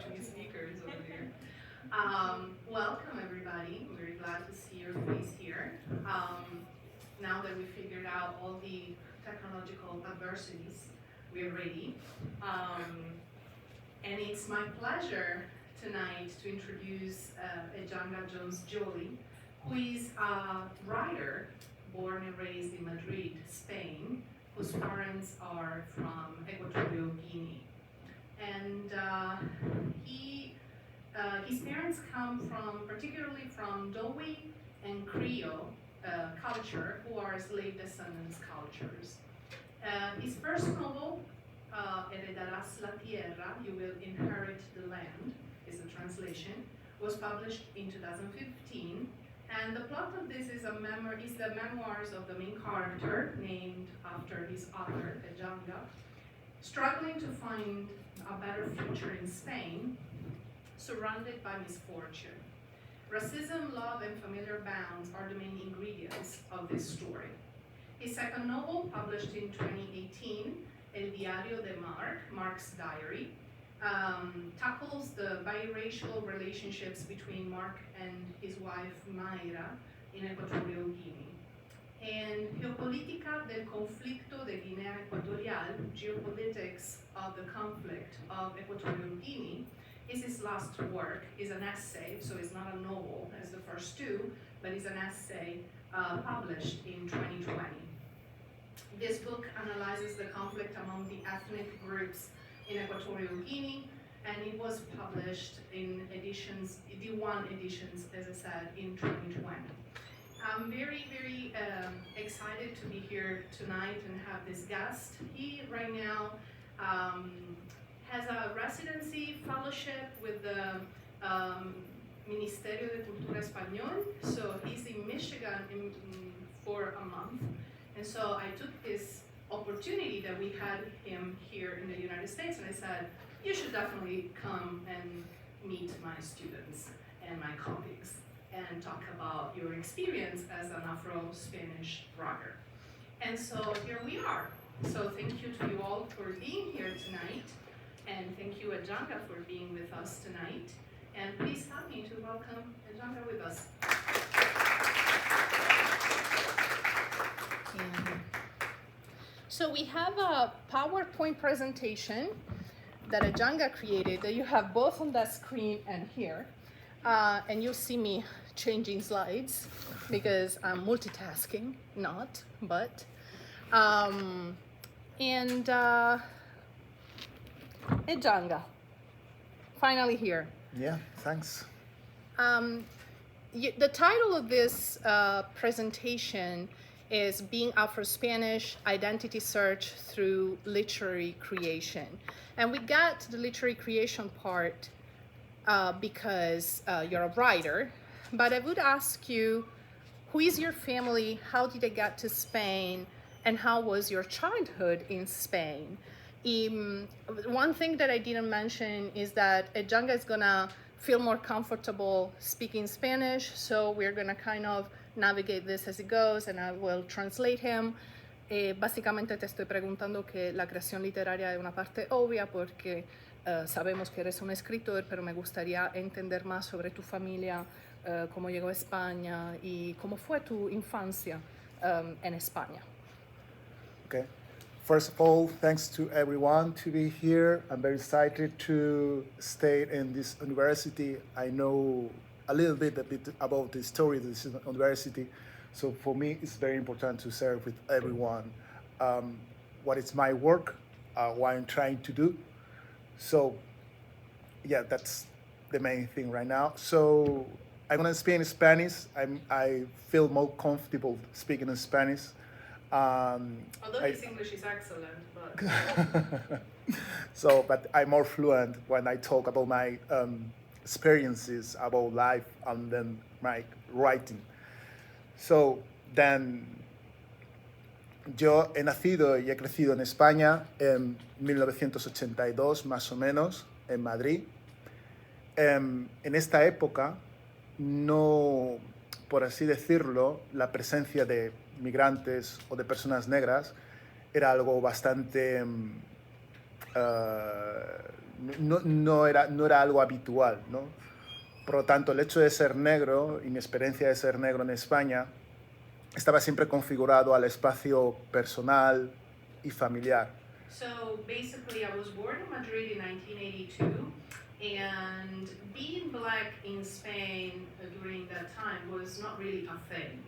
Portuguese speakers over there. Welcome everybody. I'm very glad to see your face here. Now that we figured out all the technological adversities, we're ready. And it's my pleasure tonight to introduce Ejanga Jones-Joly, who is a writer born and raised in Madrid, Spain, whose parents are from Equatorial Guinea. And his parents come particularly from Dowi and Creole culture, who are slave descendants cultures. His first novel, Heredarás la Tierra, You Will Inherit the Land, is the translation, was published in 2015. And the plot of this is the memoirs of the main character, named after his author, Ejanga, struggling to find a better future in Spain, surrounded by misfortune. Racism, love, and familiar bonds are the main ingredients of this story. His second novel, published in 2018, El Diario de Marc, Marc's Diary, tackles the biracial relationships between Marc and his wife Mayra in Equatorial Guinea. And Geopolítica del Conflicto de Guinea Equatorial, Geopolitics of the Conflict of Equatorial Guinea, is his last work. Is an essay, so it's not a novel as the first two, but it's an essay published in 2020. This book analyzes the conflict among the ethnic groups in Equatorial Guinea, and it was published in editions, D1 editions, as I said, in 2020. I'm very, very excited to be here tonight and have this guest. He right now has a residency fellowship with the Ministerio de Cultura Español, so he's in Michigan for a month. And so I took this opportunity that we had him here in the United States, and I said, you should definitely come and meet my students and my colleagues and talk about your experience as an Afro-Spanish writer. And so here we are. So thank you to you all for being here tonight, and thank you, Ejanga, for being with us tonight. And please help me to welcome Ejanga with us. So we have a PowerPoint presentation that Ejanga created that you have both on that screen and here. And you'll see me changing slides because I'm multitasking, not, but. Ejanga, finally here. Yeah, thanks. The title of this presentation is Being Afro-Spanish, Identity Search Through Literary Creation. And we got the literary creation part because you're a writer, but I would ask you, who is your family, how did they get to Spain, and how was your childhood in Spain? One thing that I didn't mention is that Ejanga is gonna feel more comfortable speaking Spanish, so we're gonna kind of navigate this as it goes, and I will translate him. Básicamente te estoy preguntando que la creación literaria es una parte obvia porque sabemos que eres un escritor, pero me gustaría entender más sobre tu familia, cómo llegó a España y cómo fue tu infancia en España. Okay. First of all, thanks to everyone to be here. I'm very excited to stay in this university. I know a bit about the story of this university. So for me, it's very important to share with everyone what is my work, what I'm trying to do. So yeah, that's the main thing right now. So I'm gonna speak in Spanish. I feel more comfortable speaking in Spanish. Although his English is excellent, but... but I'm more fluent when I talk about my experiences about life and then my writing. So then, yo he nacido y he crecido en España en 1982, más o menos, en Madrid. En esta época, no, por así decirlo, la presencia de migrantes o de personas negras era algo bastante no era algo habitual, ¿no? Por lo tanto, el hecho de ser negro y mi experiencia de ser negro en España estaba siempre configurado al espacio personal y familiar. So basically, I was born in Madrid in 1982, and being black in Spain during that time was not really a thing.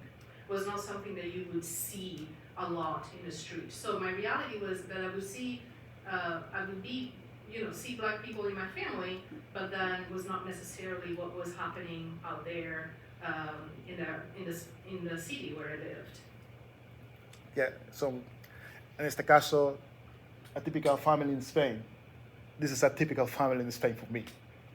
Was not something that you would see a lot in the street. So my reality was that I would see black people in my family, but then was not necessarily what was happening out there in the city where I lived. Yeah, so en este caso, a typical family in Spain. This is a typical family in Spain for me.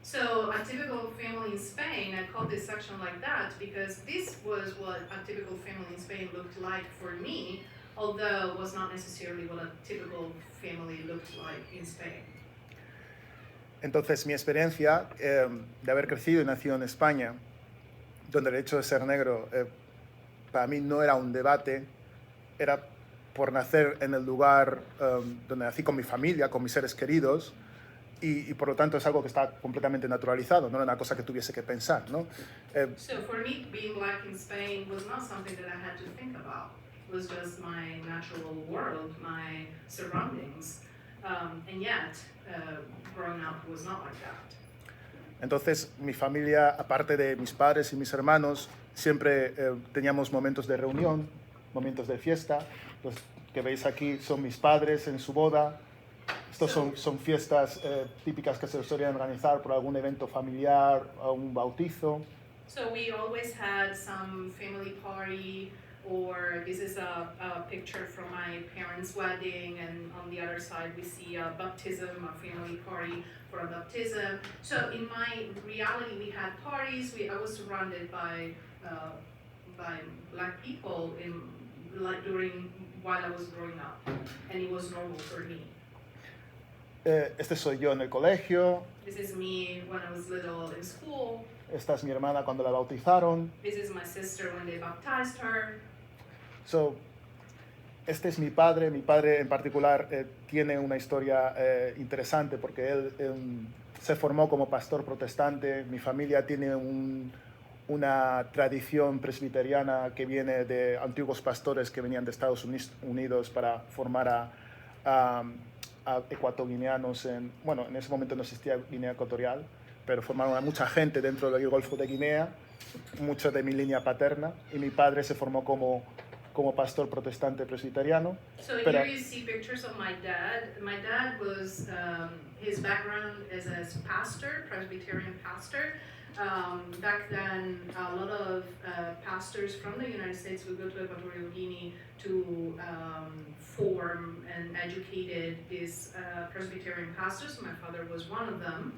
So a typical family in Spain, I called this section like that because this was what a typical family in Spain looked like for me, although it was not necessarily what a typical family looked like in Spain. Entonces, mi experiencia de haber crecido y nacido en España, donde el hecho de ser negro para mí no era un debate, era por nacer en el lugar donde nací con mi familia, con mis seres queridos, y por lo tanto es algo que está completamente naturalizado, no era una cosa que tuviese que pensar, ¿no? So for me, being black in Spain was not something that I had to think about. It was just my natural world, my surroundings, and yet growing up was not like that. Entonces, mi familia, aparte de mis padres y mis hermanos, siempre teníamos momentos de reunión, momentos de fiesta. Los que veis aquí son mis padres en su boda. Estos son fiestas típicas que se suelen organizar por algún evento familiar, un bautizo. So we always had some family party, or this is a picture from my parents' wedding, and on the other side we see a baptism, a family party for a baptism. So in my reality, we had parties. I was surrounded by black people while I was growing up, and it was normal for me. Este soy yo en el colegio. This is me when I was little in school. Esta es mi hermana cuando la bautizaron. This is my sister when they baptized her. So, este es mi padre. Mi padre en particular tiene una historia interesante porque él se formó como pastor protestante. Mi familia tiene una tradición presbiteriana que viene de antiguos pastores que venían de Estados Unidos para formar a ecuatoguineanos en ese momento no existía Guinea Ecuatorial, pero formaron a mucha gente dentro del Golfo de Guinea, mucho de mi línea paterna, y mi padre se formó como pastor protestante presbiteriano. So here you see pictures of my dad. My dad was, his background is as pastor, Presbyterian pastor. Back then, a lot of pastors from the United States would go to Equatorial Guinea to form and educated these Presbyterian pastors. My father was one of them.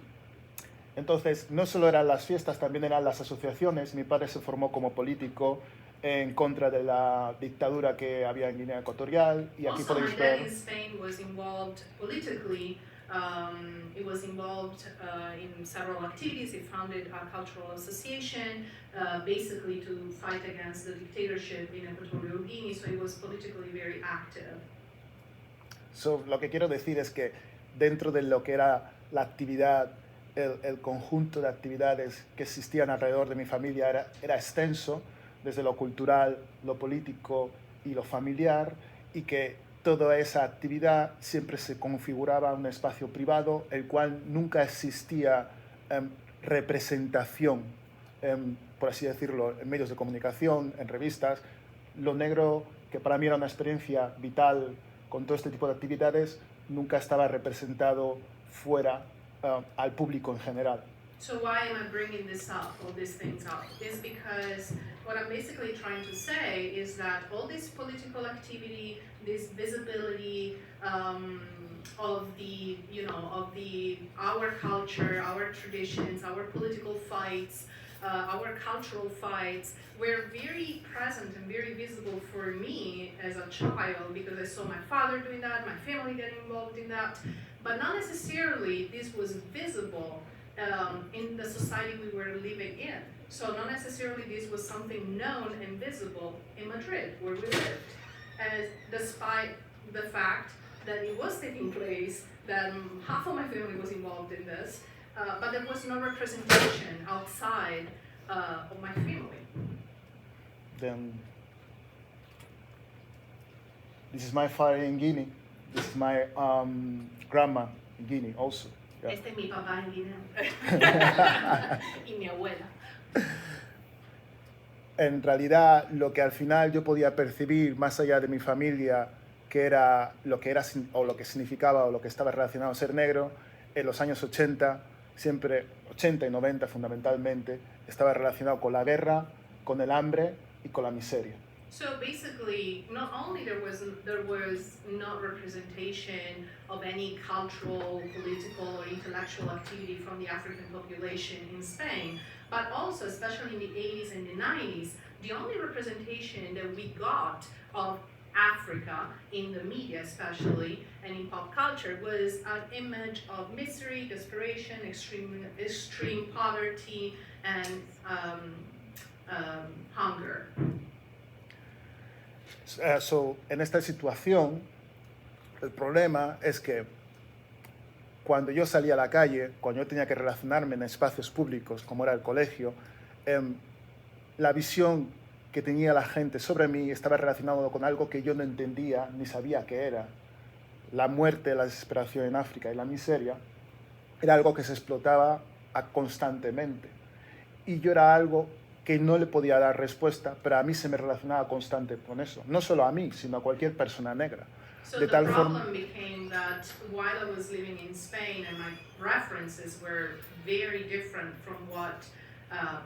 Entonces, no solo eran las fiestas, también eran las asociaciones. Mi padre se formó como político en contra de la dictadura que había en Guinea Ecuatorial. Y aquí Also, podéis my dad ver... in Spain was involved politically. It was involved in several activities. He founded a cultural association, basically to fight against the dictatorship in Equatorial Guinea. So he was politically very active. So, lo que quiero decir es que dentro de lo que era la actividad, el conjunto de actividades que existían alrededor de mi familia era extenso, desde lo cultural, lo político y lo familiar, y que toda esa actividad siempre se configuraba un espacio privado, el cual nunca existía representación, por así decirlo, en medios de comunicación, en revistas. Lo negro, que para mí era una experiencia vital con todo este tipo de actividades, nunca estaba representado fuera al público en general. So why am I bringing this up, all these things up? Is because what I'm basically trying to say is that all this political activity, this visibility of our culture, our traditions, our political fights, our cultural fights were very present and very visible for me as a child because I saw my father doing that, my family getting involved in that, but not necessarily this was visible in the society we were living in. So not necessarily this was something known and visible in Madrid, where we lived. And despite the fact that it was taking place, that half of my family was involved in this, but there was no representation outside of my family. Then this is my father in Guinea. This is my grandma in Guinea also. Yeah. Este es mi papá en Guinea y mi abuela. En realidad, lo que al final yo podía percibir más allá de mi familia, que era o lo que significaba o lo que estaba relacionado a ser negro, en los años 80, siempre 80 y 90 fundamentalmente, estaba relacionado con la guerra, con el hambre y con la miseria. So basically, not only there was not representation of any cultural, political, or intellectual activity from the African population in Spain, but also, especially in the 80s and the 90s, the only representation that we got of Africa in the media especially and in pop culture was an image of misery, desperation, extreme poverty, and hunger. En esta situación, el problema es que cuando yo salía a la calle, cuando yo tenía que relacionarme en espacios públicos, como era el colegio, la visión que tenía la gente sobre mí estaba relacionado con algo que yo no entendía ni sabía qué era. La muerte, la desesperación en África y la miseria era algo que se explotaba constantemente. Y yo era algo que no le podía dar respuesta, pero a mí se me relacionaba constante con eso. No solo a mí, sino a cualquier persona negra. So De the tal problem forma, became that while I was living in Spain and my references were very different from what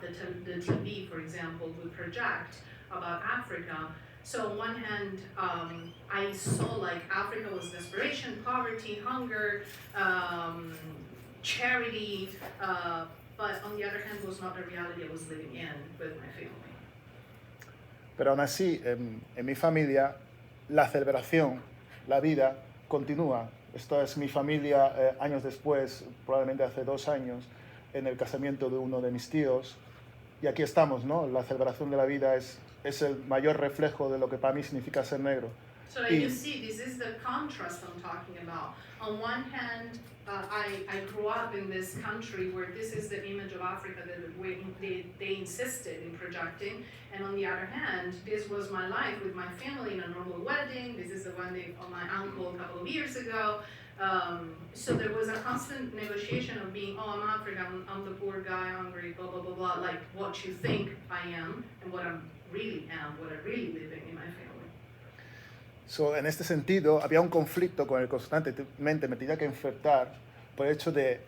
the TV, for example, would project about Africa. So on one hand, I saw like Africa was desperation, poverty, hunger, charity, but on the other hand was not the reality I was living in with my family. pero aún así, en mi familia, la celebración, la vida, continúa. Esto es mi familia años después, probablemente hace 2 años, en el casamiento de uno de mis tíos. Y aquí estamos, ¿no? La celebración de la vida es el mayor reflejo de lo que para mí significa ser negro. So like you see, this is the contrast I'm talking about. On one hand, I grew up in this country where this is the image of Africa that they insisted in projecting, and on the other hand, this was my life with my family in a normal wedding. This is the wedding of my uncle a couple of years ago. So there was a constant negotiation of being, oh, I'm African, I'm the poor guy, hungry, blah, blah, blah, blah, like what you think I am and what I really am, what I really live in my family. So, en este sentido, había un conflicto con el que constantemente me tenía que enfrentar por el hecho de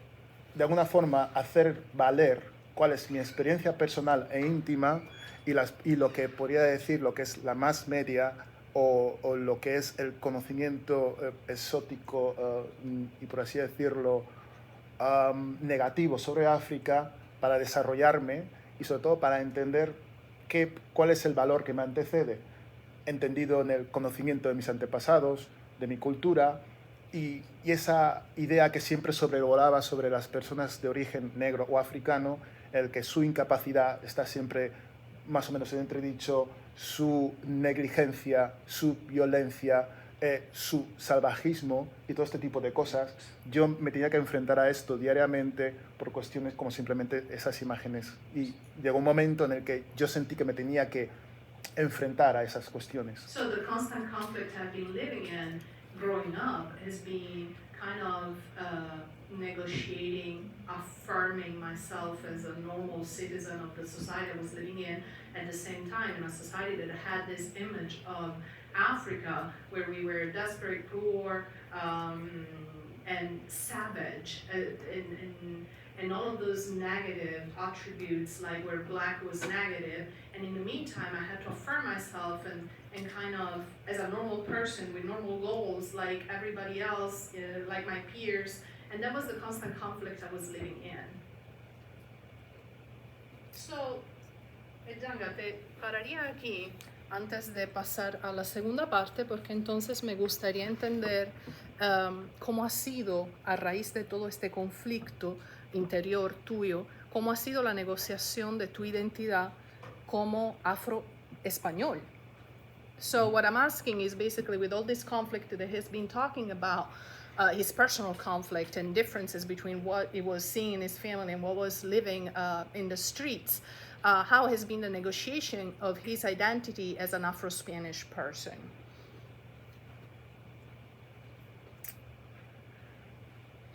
alguna forma, hacer valer cuál es mi experiencia personal e íntima y lo que podría decir, lo que es la más media o lo que es el conocimiento exótico y, por así decirlo, negativo sobre África para desarrollarme y, sobre todo, para entender cuál es el valor que me antecede, entendido en el conocimiento de mis antepasados, de mi cultura y esa idea que siempre sobrevolaba sobre las personas de origen negro o africano, el que su incapacidad está siempre más o menos en entredicho, su negligencia, su violencia, su salvajismo y todo este tipo de cosas. Yo me tenía que enfrentar a esto diariamente por cuestiones como simplemente esas imágenes. Y llegó un momento en el que yo sentí que me tenía que enfrentar a esas cuestiones. So the constant conflict I've been living in growing up has been kind of negotiating, affirming myself as a normal citizen of the society I was living in, at the same time in a society that had this image of Africa where we were desperate, poor, and savage, and all of those negative attributes, like where black was negative. And in the meantime, I had to affirm myself and kind of, as a normal person with normal goals, like everybody else, like my peers. And that was the constant conflict I was living in. So, Edjanga, te pararía aquí antes de pasar a la segunda parte, porque entonces me gustaría entender cómo ha sido, a raíz de todo este conflicto interior tuyo, cómo ha sido la negociación de tu identidad como afro-español. So what I'm asking is basically with all this conflict that he's been talking about, his personal conflict and differences between what he was seeing in his family and what was living in the streets, how has been the negotiation of his identity as an Afro-Spanish person?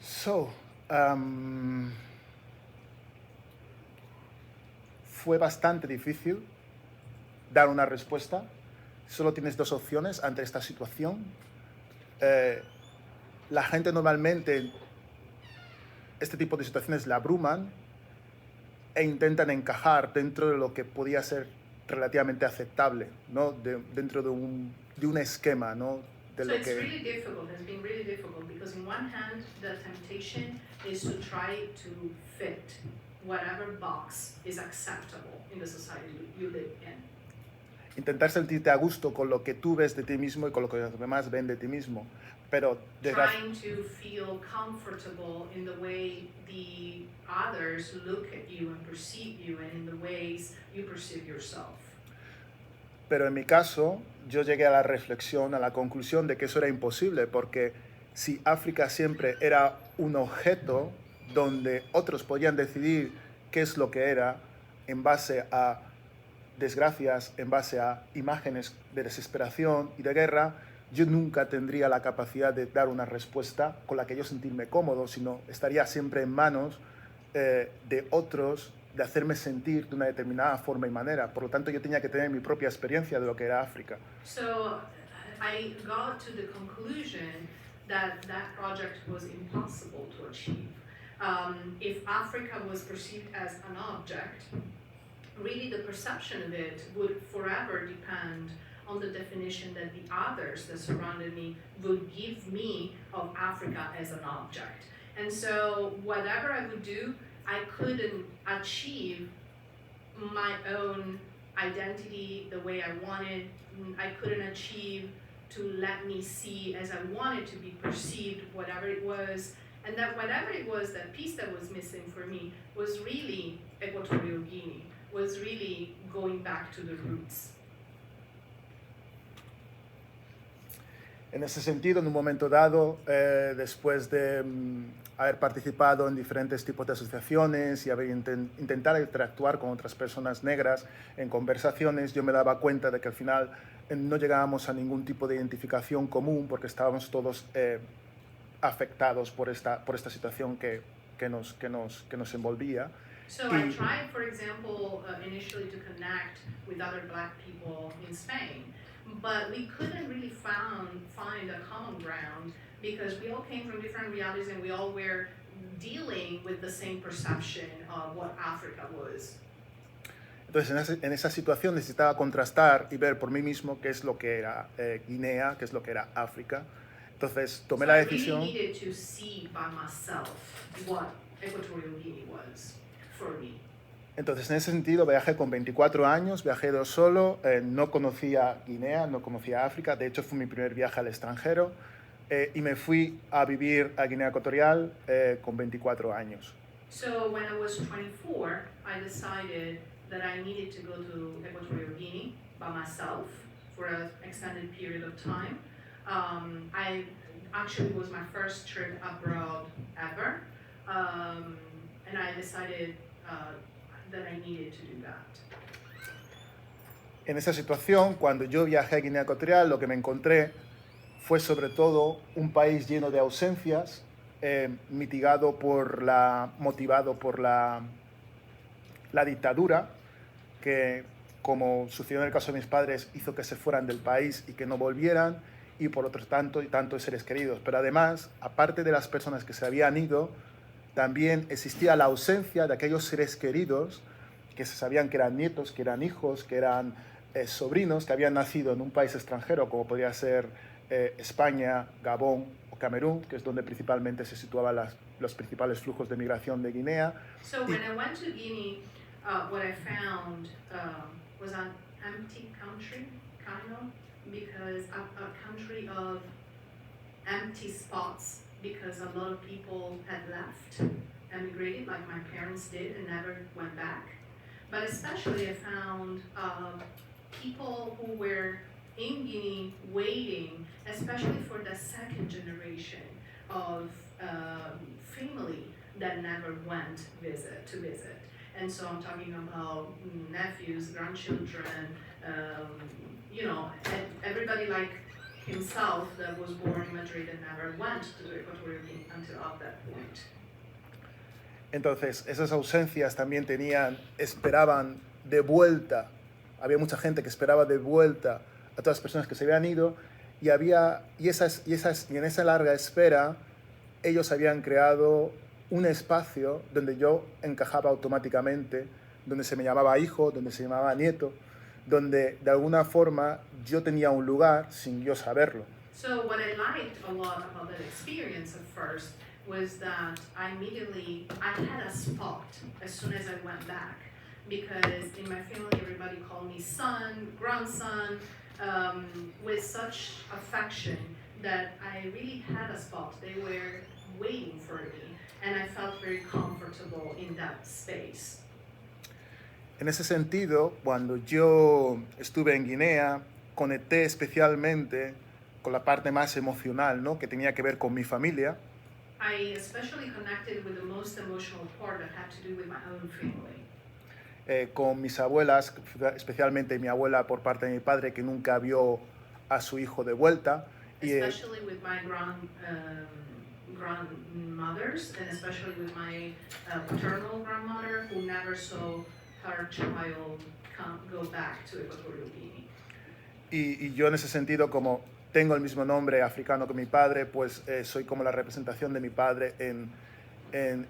So, fue bastante difícil dar una respuesta. Solo tienes dos opciones ante esta situación. La gente normalmente, este tipo de situaciones la abruman e intentan encajar dentro de lo que podía ser relativamente aceptable, ¿no? Dentro de un esquema, ¿no? De So lo it's que... really difficult, it's been really difficult, because in one hand, the temptation is to try to fit whatever box is acceptable in the society you live in. Intentar sentirte a gusto con lo que tú ves de ti mismo y con lo que los demás ven de ti mismo, pero Trying to feel comfortable in the way the others look at you and perceive you, and in the ways you perceive yourself. Pero en mi caso, yo llegué a la reflexión, a la conclusión de que eso era imposible, porque si África siempre era un objeto donde otros podían decidir qué es lo que era en base a desgracias, en base a imágenes de desesperación y de guerra, yo nunca tendría la capacidad de dar una respuesta con la que yo sentirme cómodo, sino estaría siempre en manos de otros, de hacerme sentir de una determinada forma y manera. Por lo tanto, yo tenía que tener mi propia experiencia de lo que era África. So I got to the conclusion that that project was impossible to achieve. If Africa was perceived as an object, really the perception of it would forever depend on the definition that the others that surrounded me would give me of Africa as an object. And so whatever I would do, I couldn't achieve my own identity the way I wanted. I couldn't achieve to let me see as I wanted to be perceived, whatever it was. And that whatever it was, that piece that was missing for me was really Equatorial Guinea, was really going back to the roots. En ese sentido, en un momento dado, después de haber participado en diferentes tipos de asociaciones y haber intentar interactuar con otras personas negras en conversaciones, yo me daba cuenta de que al final no llegábamos a ningún tipo de identificación común porque estábamos todos afectados por esta situación que nos envolvía. So I tried, for example, initially to connect with other Black people in Spain, but we couldn't really find a common ground because we all came from different realities and we all were dealing with the same perception of what Africa was. Entonces, en esa situación necesitaba contrastar y ver por mí mismo qué es lo que era Guinea, qué es lo que era África. Entonces, tomé la decisión... I really needed to see by myself what Equatorial Guinea was for me. Entonces, en ese sentido, viajé con 24 años, viajé yo solo, no conocía Guinea, no conocía África, de hecho fue mi primer viaje al extranjero, y me fui a vivir a Guinea Ecuatorial con 24 años. So when I was 24, I decided that I needed to go to Equatorial Guinea by myself for an extended period of time. I actually was my first trip abroad ever, and I decided that I needed to do that. En esa situación, cuando yo viajé a Guinea Ecuatorial, lo que me encontré fue sobre todo un país lleno de ausencias, motivado por la dictadura, que, como sucedió en el caso de mis padres, hizo que se fueran del país y que no volvieran, y por otro tanto seres queridos. Pero además, aparte de las personas que se habían ido, también existía la ausencia de aquellos seres queridos que se sabían que eran nietos, que eran hijos, que eran sobrinos, que habían nacido en un país extranjero, como podría ser España, Gabón o Camerún, que es donde principalmente se situaban los principales flujos de migración de Guinea. So when I went to Guinea, what I found was an empty country, kind of, because a country of empty spots, because a lot of people had left, emigrated, like my parents did, and never went back. But especially I found people who were in Guinea waiting, especially for the second generation of family that never went to visit. And so I'm talking about nephews, grandchildren, everybody like himself that was born in Madrid and never went to the Equatorial Guinea until at that point. Entonces, esas ausencias también esperaban de vuelta, había mucha gente que esperaba de vuelta a todas las personas que se habían ido, y en esa larga espera, ellos habían creado un espacio donde yo encajaba automáticamente, donde se me llamaba hijo, donde se llamaba nieto, donde de alguna forma yo tenía un lugar sin yo saberlo. So what I liked a lot about that experience at first was that I had a spot as soon as I went back, because in my family everybody called me son, grandson, with such affection that I really had a spot. They were waiting for me, and I felt very comfortable in that space. En ese sentido, cuando yo estuve en Guinea, conecté especialmente con la parte más emocional, ¿no? Que tenía que ver con mi familia. I especially connected with the most emotional part that had to do with my own family. Con mis abuelas, especialmente mi abuela por parte de mi padre, que nunca vio a su hijo de vuelta. Especially with my grandmothers, and especially with my paternal grandmother, who never saw her child go back to Equatorial Guinea. Y yo en ese sentido, como tengo el mismo nombre africano que mi padre, pues soy como la representación de mi padre en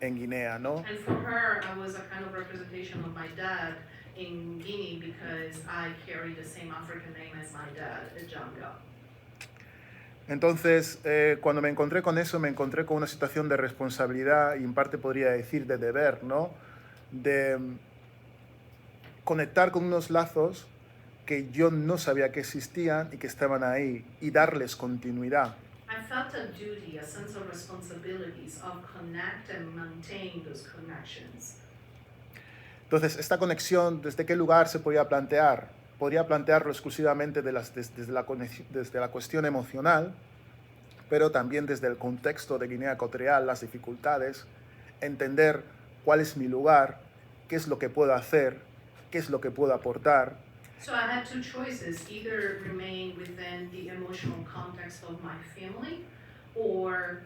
Guinea, ¿no? And for her, I was a kind of representation of my dad in Guinea because I carry the same African name as my dad, Ejanga. Entonces, cuando me encontré con eso, me encontré con una situación de responsabilidad y en parte podría decir de deber, ¿no? De conectar con unos lazos que yo no sabía que existían y que estaban ahí y darles continuidad. I felt a duty, a sense of responsibilities of connect and maintain those connections. Entonces, esta conexión, ¿desde qué lugar se podía plantear? Podría plantearlo exclusivamente desde la cuestión emocional, pero también desde el contexto de Guinea Ecuatorial, las dificultades, entender cuál es mi lugar, qué es lo que puedo hacer, qué es lo que puedo aportar. So I had two choices: either remain within the emotional context of my family, or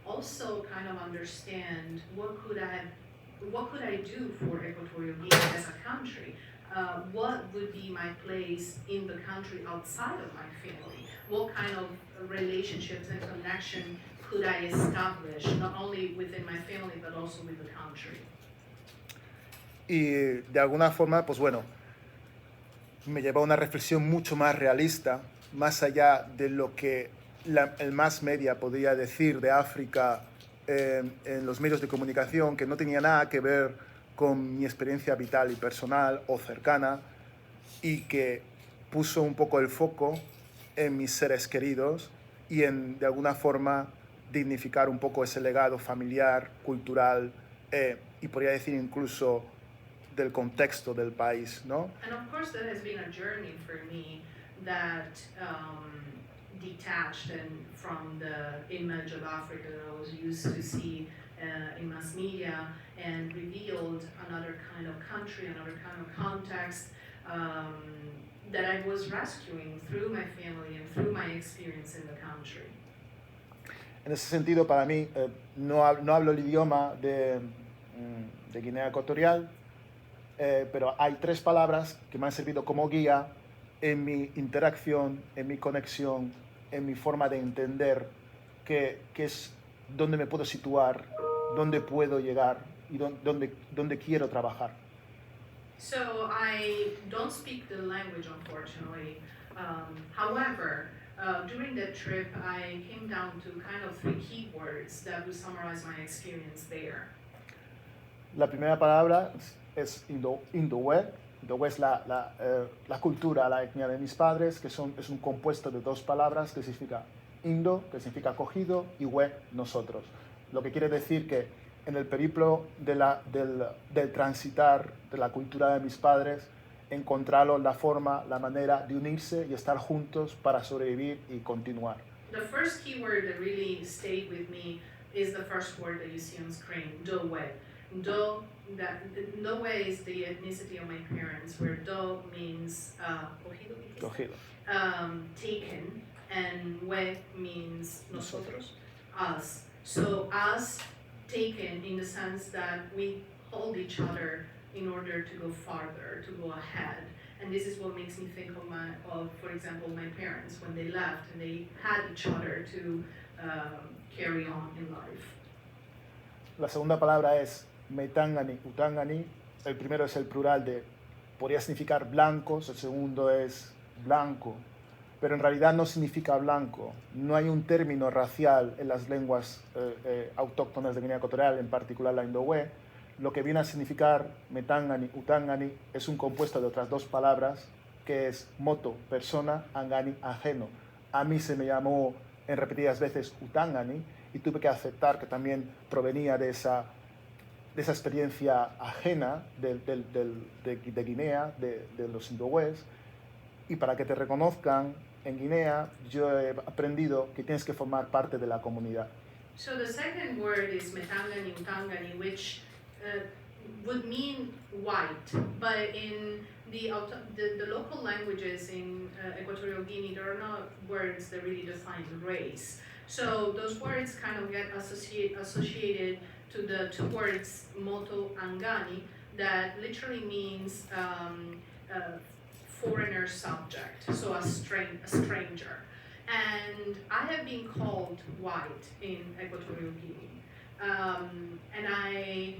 also kind of understand what could I do for Equatorial Guinea as a country. What would be my place in the country outside of my family? What kind of relationships and connection could I establish, not only within my family, but also with the country? Y de alguna forma, pues bueno, me llevó a una reflexión mucho más realista, más allá de lo que el mass media podía decir de África en los medios de comunicación, que no tenía nada que ver con mi experiencia vital y personal o cercana, y que puso un poco el foco en mis seres queridos y en, de alguna forma, dignificar un poco ese legado familiar, cultural y podría decir incluso del contexto del país, ¿no? And of course that has been a journey for me that detached from the image of Africa that I was used to see in mass media, and revealed another kind of country, another kind of context that I was rescuing through my family and through my experience in the country. En ese sentido, para mí, no hablo el idioma de Guinea Ecuatorial, pero hay tres palabras que me han servido como guía en mi interacción, en mi conexión, en mi forma de entender qué es dónde me puedo situar, dónde puedo llegar y dónde quiero trabajar. So I don't speak the language, unfortunately. However, during that trip, I came down to kind of 3 keywords that would summarize my experience there. La primera palabra es Indowe. Indowe es la cultura, la etnia de mis padres, que es un compuesto de 2 palabras que significa Indo, que significa acogido, y We, nosotros. Lo que quiere decir que en el periplo del transitar de la cultura de mis padres, encontraron la forma, la manera de unirse y estar juntos para sobrevivir y continuar. The first keyword that really stayed with me is the first word that you see on screen, Dowe. Dowe is the ethnicity of my parents, where Do means Cogido. Taken, and We means nosotros, us. So us taken in the sense that we hold each other in order to go farther, to go ahead. And this is what makes me think of, for example, my parents when they left and they had each other to carry on in life. La segunda palabra es metangani, utangani. El primero es el plural de, podría significar blancos, el segundo es blanco, pero en realidad no significa blanco. No hay un término racial en las lenguas autóctonas de Guinea Ecuatorial, en particular la indowe. Lo que viene a significar metangani, utangani es un compuesto de otras dos palabras, que es moto, persona, angani, ajeno. A mí se me llamó en repetidas veces utangani y tuve que aceptar que también provenía de esa experiencia ajena de Guinea, de los indowés. Y para que te reconozcan en Guinea, yo he aprendido que tienes que formar parte de la comunidad. So the second word is metangani, utangani, which would mean white, but in the local languages in Equatorial Guinea, there are not words that really define race. So those words kind of get associated to the two words moto angani, that literally means foreigner subject, so a stranger. And I have been called white in Equatorial Guinea. And I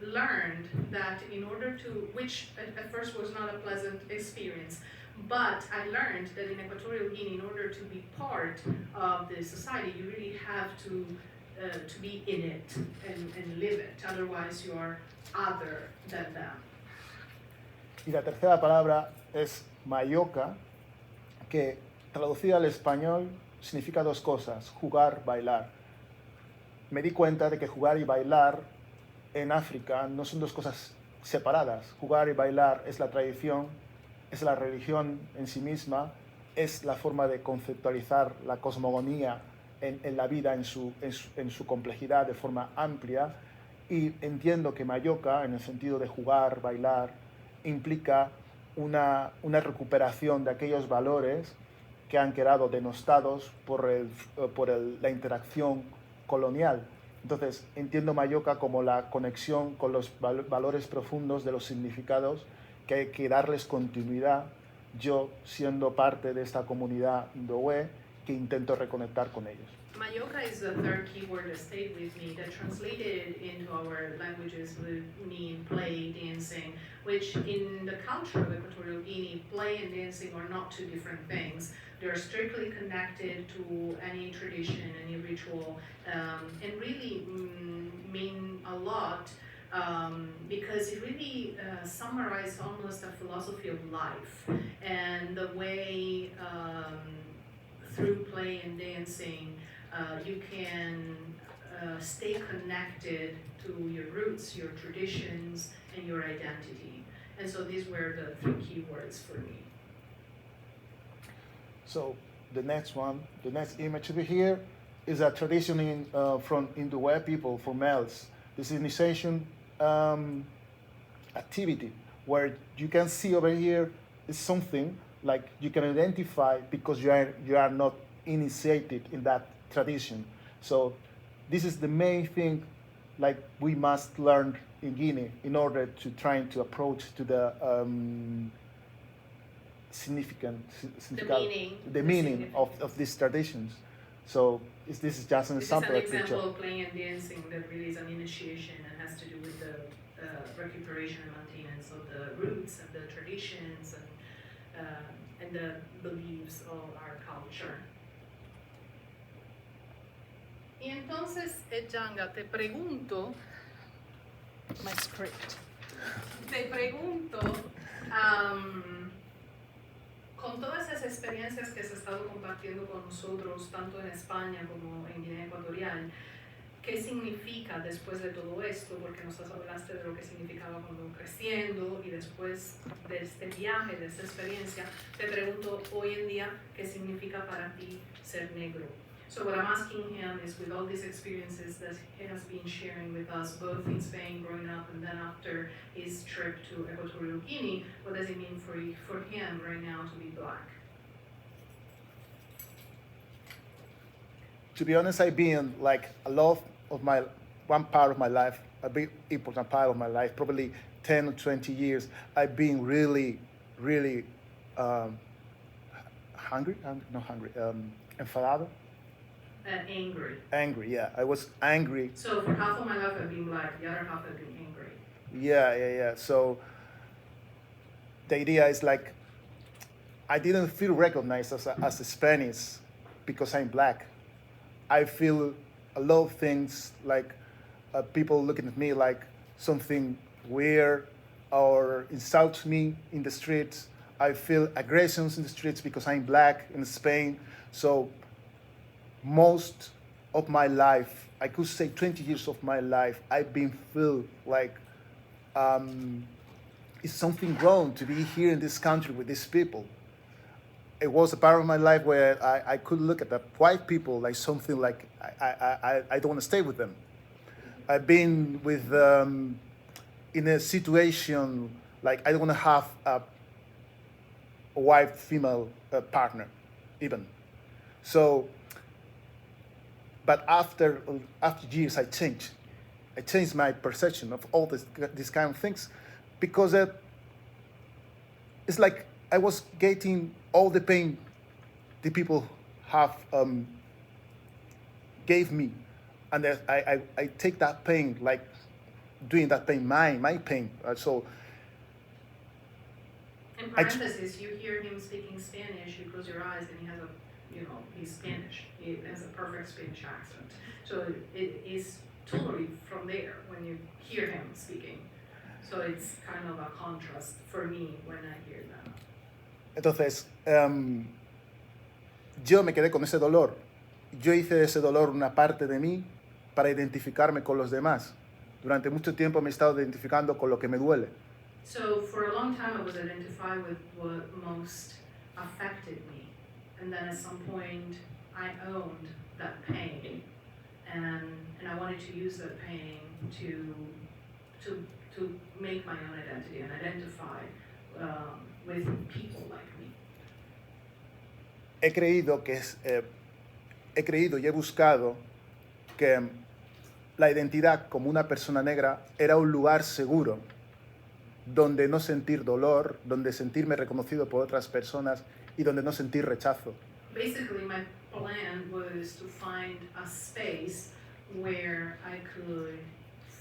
learned that in order to, which at first was not a pleasant experience, but I learned that in Equatorial Guinea, in order to be part of the society, you really have to be in it and live it. Otherwise, you are other than them. Y la tercera palabra es mayoca, que traducida al español significa dos cosas, jugar, bailar. Me di cuenta de que jugar y bailar en África no son dos cosas separadas. Jugar y bailar es la tradición, es la religión en sí misma, es la forma de conceptualizar la cosmogonía en la vida en su complejidad de forma amplia, y entiendo que mayoca, en el sentido de jugar, bailar, implica una recuperación de aquellos valores que han quedado denostados por la interacción colonial. Entonces, entiendo mayoca como la conexión con los valores profundos de los significados que hay que darles continuidad, yo siendo parte de esta comunidad indowe que intento reconectar con ellos. Mayoca is the third keyword that stayed with me, that translated into our languages would mean play, dancing, which in the culture of Equatorial Guinea, play and dancing are not two different things. They're strictly connected to any tradition, any ritual, and really mean a lot because it really summarizes almost a philosophy of life and the way through play and dancing you can stay connected to your roots, your traditions, and your identity. And so these were the three key words for me. So the next image over here is a tradition from Indowe people for males. This is initiation activity where you can see over here is something like you can identify because you are not initiated in that tradition. So this is the main thing like we must learn in Guinea in order to try to approach to the the meaning of these traditions. So this is just an example. This is an example of playing and dancing that really is an initiation and has to do with the recuperation and maintenance of the roots and the traditions and the beliefs of our culture. Y entonces, Janga, te pregunto, my script, con todas esas experiencias que has estado compartiendo con nosotros, tanto en España como en Guinea Ecuatorial, ¿qué significa después de todo esto? Porque nos hablaste de lo que significaba cuando creciendo y después de este viaje, de esta experiencia, te pregunto hoy en día, ¿qué significa para ti ser negro? So what I'm asking him is, with all these experiences that he has been sharing with us, both in Spain growing up and then after his trip to Equatorial Guinea, what does it mean for him right now to be black? To be honest, I've been like one part of my life, a big important part of my life, probably 10 or 20 years, I've been really, really enfadado. Angry. Angry, yeah. I was angry. So for half of my life I've been black, the other half I've been angry. Yeah. So the idea is like, I didn't feel recognized as a Spanish because I'm black. I feel a lot of things like people looking at me like something weird or insult me in the streets. I feel aggressions in the streets because I'm black in Spain. So most of my life, I could say 20 years of my life, I've been feel like it's something wrong to be here in this country with these people. It was a part of my life where I could look at the white people like something like I don't want to stay with them. I've been with in a situation like I don't want to have a white female partner even. So, but after years I changed my perception of all these kind of things because it's like I was getting all the pain the people have gave me, and I take that pain like doing that pain my pain. So in parentheses, you hear him speaking Spanish, you close your eyes and he has he's Spanish. He has a perfect Spanish accent. So it is totally from there when you hear him speaking. So it's kind of a contrast for me when I hear that. Entonces, yo me quedé con ese dolor. Yo hice de ese dolor una parte de mí para identificarme con los demás. Durante mucho tiempo me he estado identificando con lo que me duele. So for a long time I was identified with what most affected me. And then at some point I owned that pain. And I wanted to use that pain to make my own identity and identify with people like me. He creído y he buscado que la identidad como una persona negra era un lugar seguro donde no sentir dolor, donde sentirme reconocido por otras personas y donde no sentir rechazo. Basically, my plan was to find a space where I could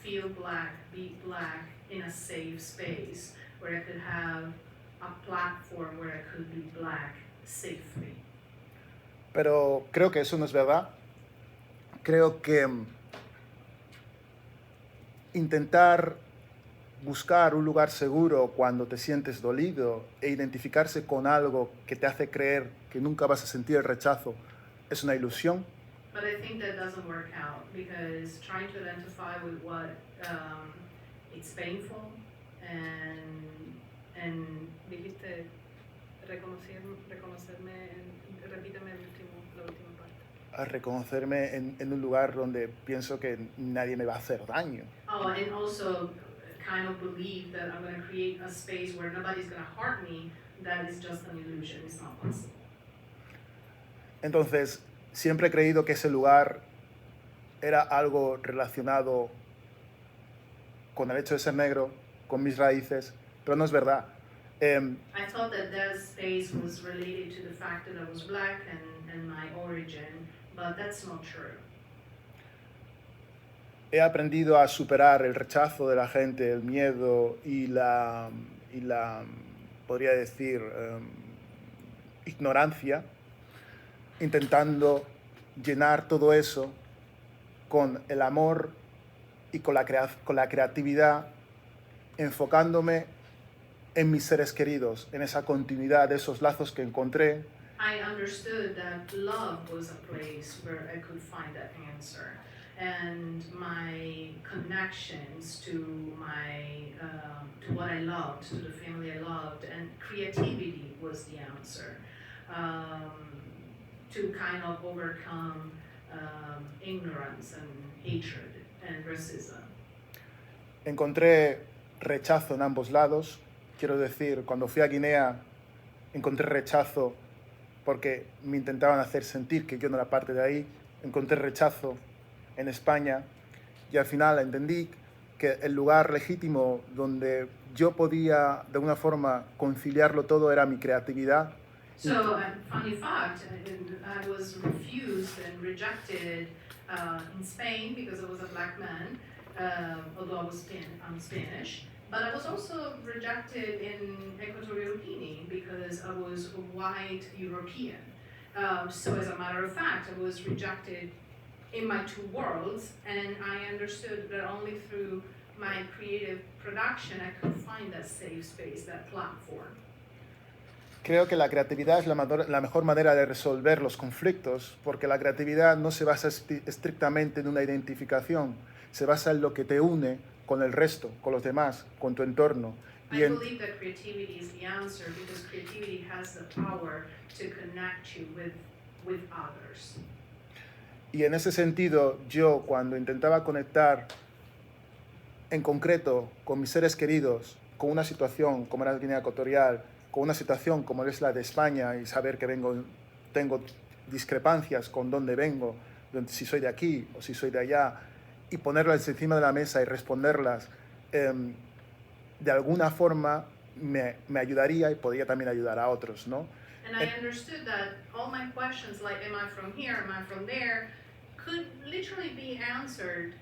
feel black, be black in a safe space, where I could have a platform where I could be black safely. Pero creo que eso no es verdad. Creo que intentar buscar un lugar seguro cuando te sientes dolido e identificarse con algo que te hace creer que nunca vas a sentir el rechazo es una ilusión. But I think that doesn't work out because trying to identify with what it's painful and dijiste reconocerme, repíteme la última parte. A reconocerme en un lugar donde pienso que nadie me va a hacer daño. Oh, and also kind of believe that I'm going to create a space where nobody's going to hurt me. That is just an illusion. It's not possible. Entonces, siempre he creído que ese lugar era algo relacionado con el hecho de ser negro, con mis raíces, pero no es verdad. I thought that space was related to the fact that I was black and my origin, but that's not true. He aprendido a superar el rechazo de la gente, el miedo y la podría decir, ignorancia, intentando llenar todo eso con el amor y con la creatividad, enfocándome en mis seres queridos, en esa continuidad de esos lazos que encontré. I understood that love was a place where I could find that answer. and my connections to to what I loved, to the family I loved, and creativity was the answer to kind of overcome ignorance and hatred and racism. Encontré rechazo en ambos lados. Quiero decir, cuando fui a Guinea, encontré rechazo porque me intentaban hacer sentir que yo no era parte de ahí. Encontré rechazo en España y al final entendí que el lugar legítimo donde yo podía de alguna forma conciliarlo todo era mi creatividad. So, funny fact, I was refused and rejected in Spain because I was a black man, although I'm Spanish. But I was also rejected in Equatorial Guinea because I was a white European. So as a matter of fact, I was rejected in my two worlds, and I understood that only through my creative production I could find that safe space, that platform. Creo que la creatividad es la mejor manera de resolver los conflictos, porque la creatividad no se basa estrictamente en una identificación, se basa en lo que te une con el resto, con los demás, con tu entorno. I believe that creativity is the answer because creativity has the power to connect you with others. Y en ese sentido, yo cuando intentaba conectar en concreto con mis seres queridos, con una situación como era la Guinea Ecuatorial, con una situación como es la de España y saber que tengo discrepancias con dónde vengo, si soy de aquí o si soy de allá, y ponerlas encima de la mesa y responderlas, de alguna forma me ayudaría y podría también ayudar a otros, ¿no? And I understood that all my questions, like am I from here, am I from there, could literally be answered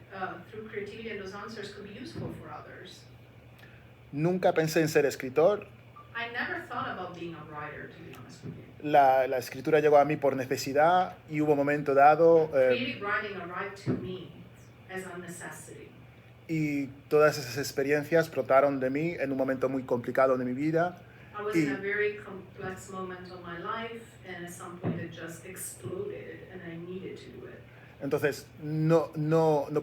through creativity, and those answers could be useful for others. Nunca pensé en ser escritor. I never thought about being a writer, to be honest with you. La escritura llegó a mí por necesidad y hubo un momento dado Creative writing arrived to me as a necessity. y todas esas experiencias brotaron de mí en un momento muy complicado de mi vida. I was in a very complex moment of my life, and at some point it just exploded, and I needed to do it. Entonces, no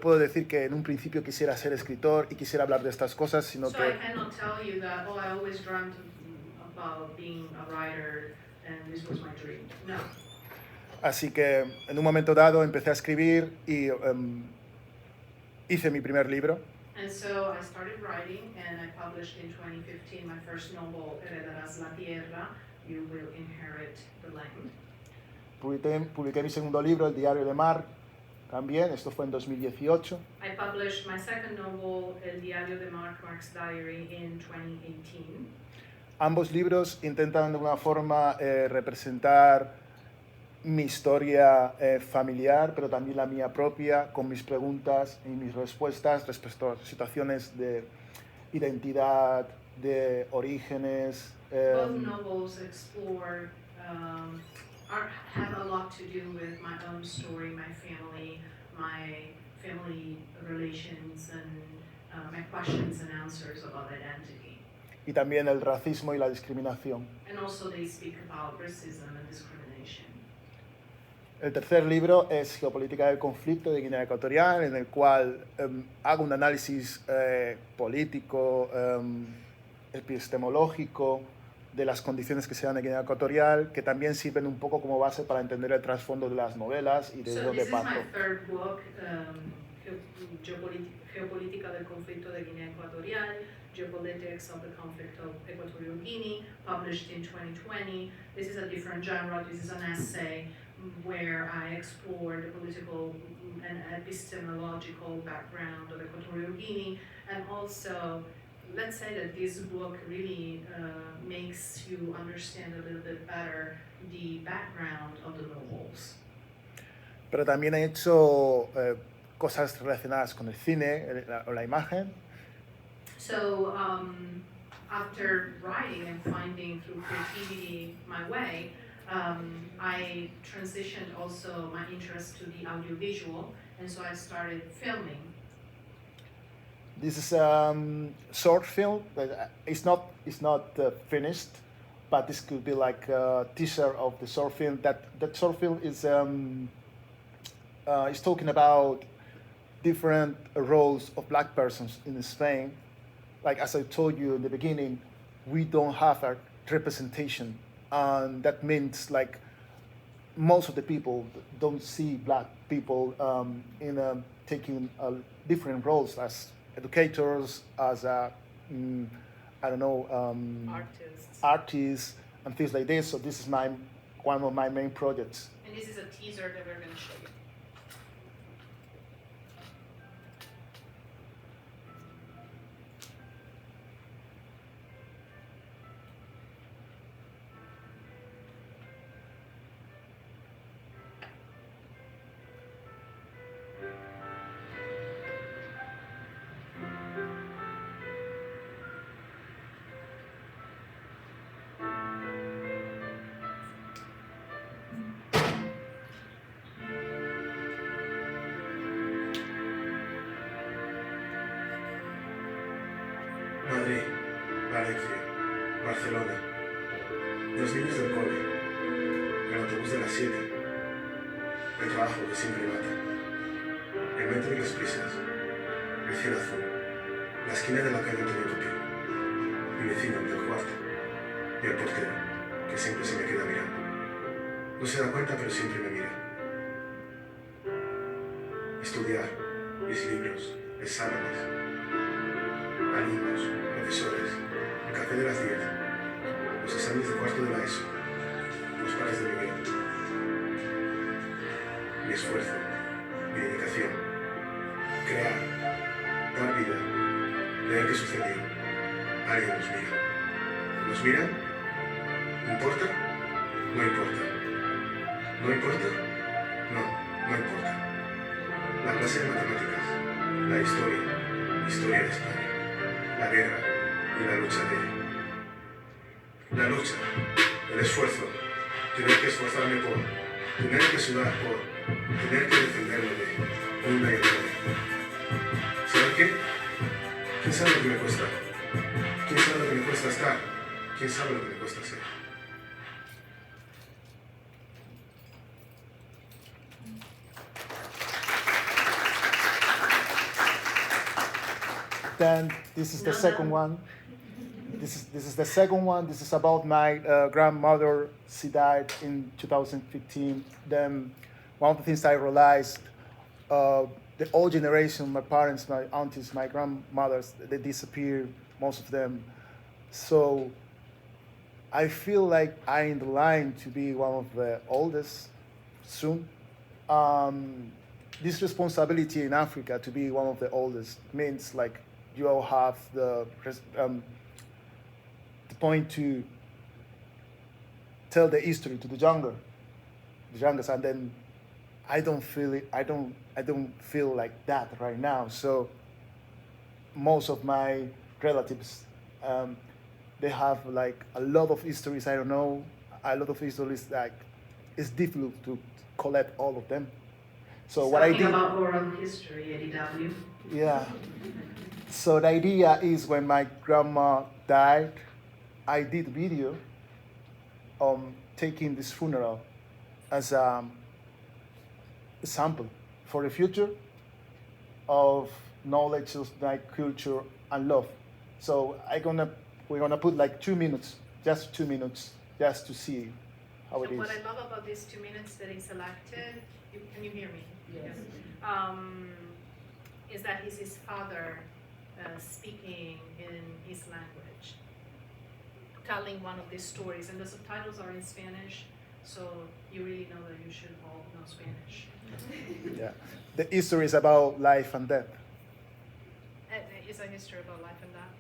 puedo decir que en un principio quisiera ser escritor y quisiera hablar de estas cosas, sino So que I cannot tell you that, oh, I always dreamt about being a writer, and this was my dream. No. así que en un momento dado empecé a escribir y hice mi primer libro. And so I started writing, and I published in 2015 my first novel, Heredarás la Tierra, You Will Inherit the Land. Publiqué mi segundo libro, El Diario de Mar, también, esto fue en 2018. I published my second novel, El Diario de Mark's Diary, in 2018. Ambos libros intentan de alguna forma representar mi historia familiar, pero también la mía propia, con mis preguntas y mis respuestas respecto a situaciones de identidad, de orígenes. Both novels explore, have a lot to do with my own story, my family relations, and my questions and answers about identity. Y también el racismo y la discriminación. And also they speak about racism and discrimination. El tercer libro es Geopolítica del conflicto de Guinea Ecuatorial, en el cual hago un análisis político, epistemológico de las condiciones que se dan en Guinea Ecuatorial, que también sirven un poco como base para entender el trasfondo de las novelas y de So lo this que is parto. my third book, Geopolítica del conflicto de Guinea Ecuatorial, Geopolitics of the Conflict of Equatorial Guinea, published in 2020. This is a different genre. This is an essay where I explore the political and epistemological background of Equatorial Guinea, and also, let's say that this book really makes you understand a little bit better the background of the novels. Pero también he hecho cosas relacionadas con el cine o la imagen. So after writing and finding through creativity my way, I transitioned also my interest to the audiovisual, and so I started filming. This is a short film. It's not finished, but this could be like a teaser of the short film. That short film is talking about different roles of black persons in Spain. Like as I told you in the beginning, we don't have a representation, and that means like most of the people don't see black people taking different roles as educators, as I don't know, artists and things like this. So this is one of my main projects. And this is a teaser that we're going to show you. Madrid, Valencia, Barcelona, los niños del cole, el autobús de las 7, el trabajo que siempre mata, el metro y las prisas, el cielo azul, la esquina de la calle Antonio Tupio, mi vecino del cuarto y el portero, que siempre se me queda mirando. No se da cuenta, pero siempre me mira. Estudiar, mis libros, exámenes, alumnos, profesores, el café de las 10, los exámenes de cuarto de la ESO, los pares de Miguel, mi esfuerzo, mi dedicación, crear, dar vida, leer qué sucedió. Alguien nos mira. ¿Nos miran? ¿Importa? No importa. ¿No importa? No, no importa. La clase de matemáticas, la historia de España, la guerra y la lucha la lucha, el esfuerzo, tener que esforzarme por, tener que sudar por, tener que defenderme de una y otra vez. ¿Saben qué? ¿Quién sabe lo que me cuesta? ¿Quién sabe lo que me cuesta estar? ¿Quién sabe lo que me cuesta ser? Then this is the second one. This is the second one. This is about my grandmother. She died in 2015. Then one of the things I realized, the old generation, my parents, my aunties, my grandmothers, they disappeared, most of them. So I feel like I'm in the line to be one of the oldest soon. This responsibility in Africa to be one of the oldest means like you all have the point to tell the history to the youngest, and then I don't feel it. I don't feel like that right now. So most of my relatives, they have like a lot of histories. I don't know, a lot of histories that it's difficult to collect all of them. So what I did about oral history, Eddie W. Yeah. So the idea is when my grandma died, I did video taking this funeral as a sample for the future of knowledge of my culture and love. So we're gonna put like 2 minutes, just 2 minutes, just to see how it is. What I love about these 2 minutes that he selected, can you hear me? Yes. Is that he's his father speaking in his language, telling one of these stories, and the subtitles are in Spanish, so you really know that you should all know Spanish. Yeah, the history is about life and death. It's a history about life and death.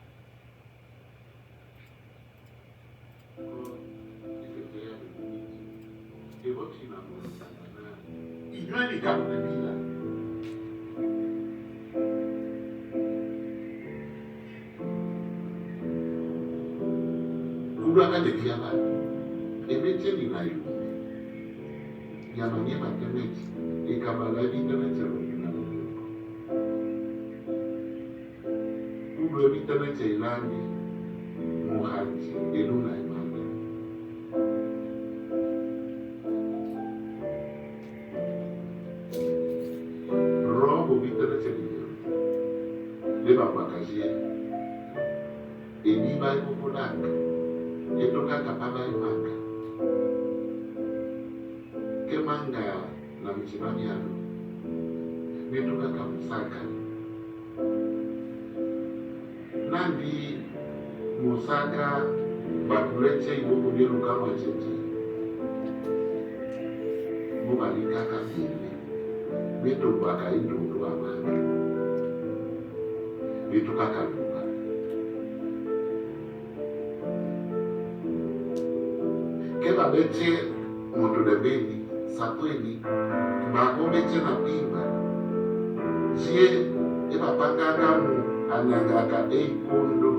Y no hay cabo de vida. Luego de que llama, emite ni la luz. Llama ni para que me y cabala y te me echó. Luego evita me echó el año, mojarse, el una y más. Robo vita me echó wakazie eni bai popolaka etoka kapaba imanga kemanga na mchimani yalo netoka kamusaka nandi musaka bakuleche ibuku biru kama cheche mubalika kabili beto bakaindo amanga beto kakaluka keba beche moto de beni sapweni bako beche na pimba sie eba pangaka mu anangaka kondo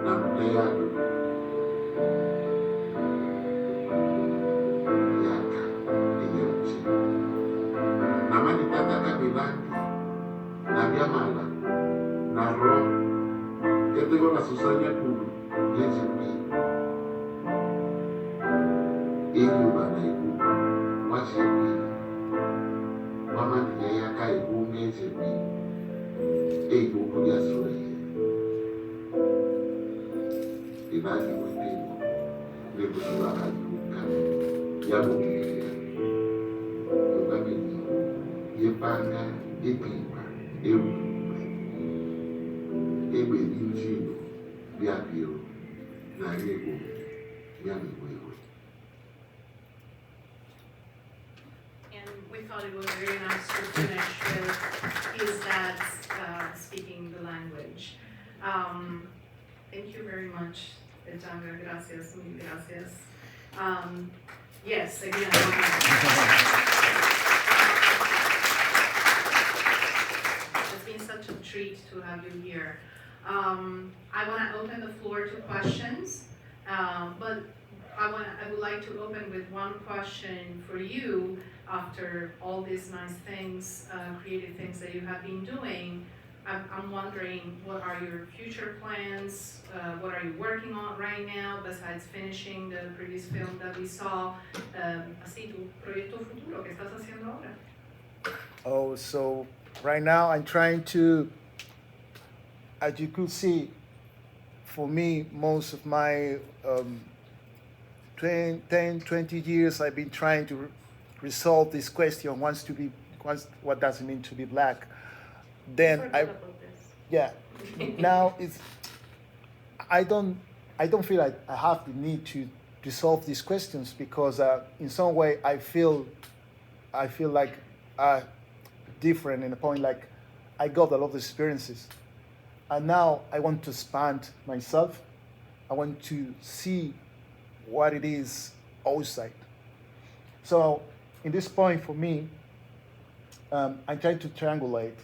na mteyado yaka inyeruchi namani tataka milandi na vyamala na roho ketego na susanya kulu yejepi inyuba na iku wachepi wamani yayaka iku ngejepi iku ya sore ibaki wetemo nekusura kajuka yabukilea yokabeni yepanga epimba eume ebeni njino byapiro na rego byamiwewe. And we thought it was very nice to finish with his dad's speaking the language. Thank you very much, Ejanga. Gracias, mil gracias. Yes, again. It's been such a treat to have you here. I want to open the floor to questions, but I would like to open with one question for you. After all these nice things, creative things that you have been doing, I'm wondering, what are your future plans? What are you working on right now besides finishing the previous film that we saw? Así, tu proyecto futuro, ¿qué estás haciendo ahora? Oh, so right now I'm trying to, as you could see, for me, most of my 10, 20 years, I've been trying to resolve this question, what does it mean to be black? Then now I don't feel like I have the need to solve these questions, because in some way I feel like different in a point, like I got a lot of experiences, and now I want to expand myself. I want to see what it is outside. So in this point for me, I try to triangulate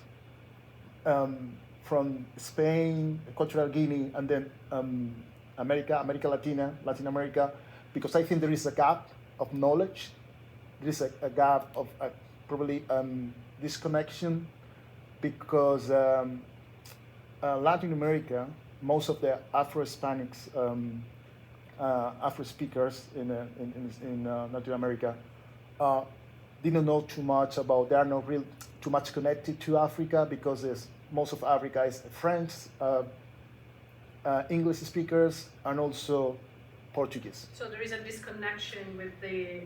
from Spain, Equatorial Guinea, and then America Latina, Latin America, because I think there is a gap of knowledge. There is a gap of probably disconnection, because Latin America, most of the Afro-Spanish Afro speakers in Latin America didn't know too much about, they are not real too much connected to Africa, because most of Africa is French, English speakers, and also Portuguese. So there is a disconnection with the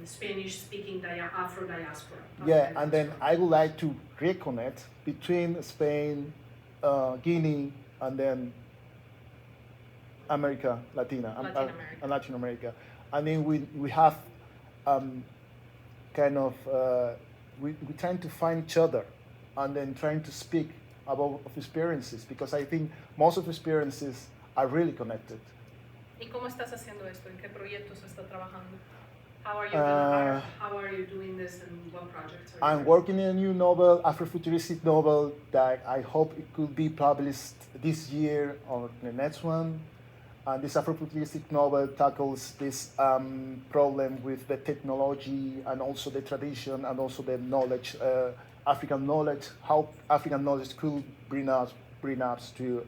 Spanish-speaking Afro diaspora. Yeah, and then I would like to reconnect between Spain, Guinea, and then America, Latin America. And then we have we're trying to find each other, and then trying to speak about experiences, because I think most of the experiences are really connected. ¿Y cómo estás haciendo esto? ¿En qué proyectos estás trabajando? How are you doing this, and what projects are you I'm working on a new novel, Afrofuturistic novel, that I hope it could be published this year or the next one. And this Afrofuturistic novel tackles this problem with the technology, and also the tradition, and also the knowledge, African knowledge, how African knowledge could bring us to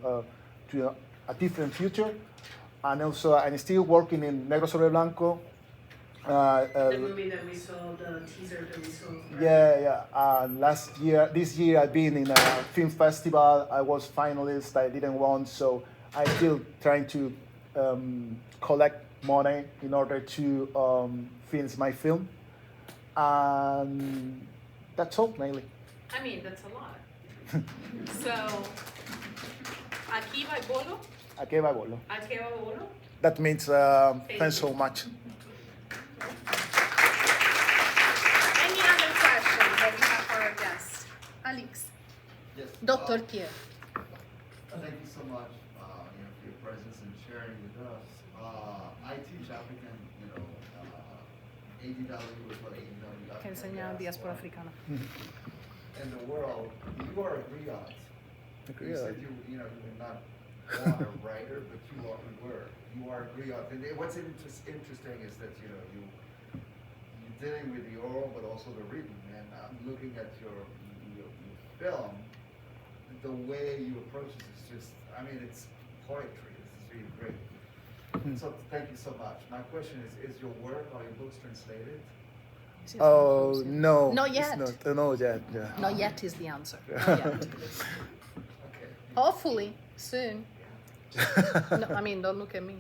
a different future. And also, I'm still working in Negro sobre Blanco, The movie that we saw, the teaser that we saw. Yeah. This year I've been in a film festival. I was finalist. I didn't win, so I'm still trying to collect money in order to finish my film. And that's all mainly. I mean, that's a lot. So, aquí va el bolo. Aquí va bolo. Aquí va el bolo. That means thanks so much. Any other question that we have for our guest? Alex. Yes. Dr. Pierre. Thank you so much, for your presence and sharing with us. I teach African, ADW is what ADW. Que enseña diáspora africana. In the world, you are a griot. You said you were not born a writer, but you are a griot. And what's interesting is that you're dealing with the oral, but also the written. And I'm looking at your film. The way you approach it is just, it's poetry. This is really great. So thank you so much. My question is your work, are your books translated? Oh, no. Not yet. Not yet, yeah. Not yet is the answer. Not yet. Okay. Hopefully, soon. No, don't look at me.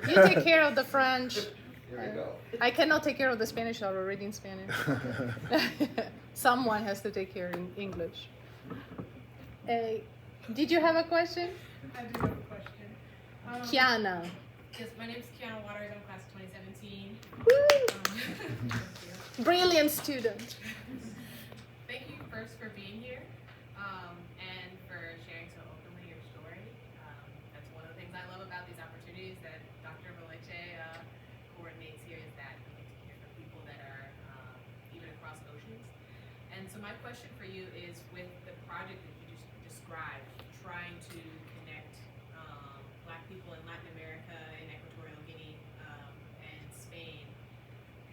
You take care of the French. Here we go. I cannot take care of the Spanish. I'm already in Spanish. Someone has to take care in English. Did you have a question? I do have a question. Kiana. Yes, my name is Kiana Waters. I'm class of 2017. Brilliant student. Thank you first for being here and for sharing so openly your story. That's one of the things I love about these opportunities that Dr. Maleche coordinates here is that we get to hear from people that are even across oceans. And so my question for you is with the project that you just described, trying to connect Black people in Latin America, in Equatorial Guinea, and Spain,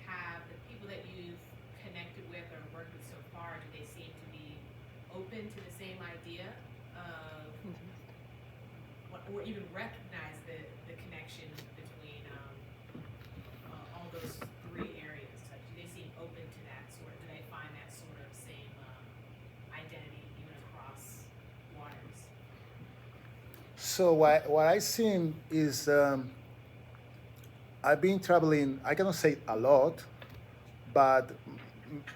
have the people that you've connected with or worked with so far, do they seem to be open to the same idea of, or even recognize the connection between all those three areas? Do they seem open to that sort? Do they find that sort of same identity even across waters? So what I seen is I've been traveling, I cannot say a lot, but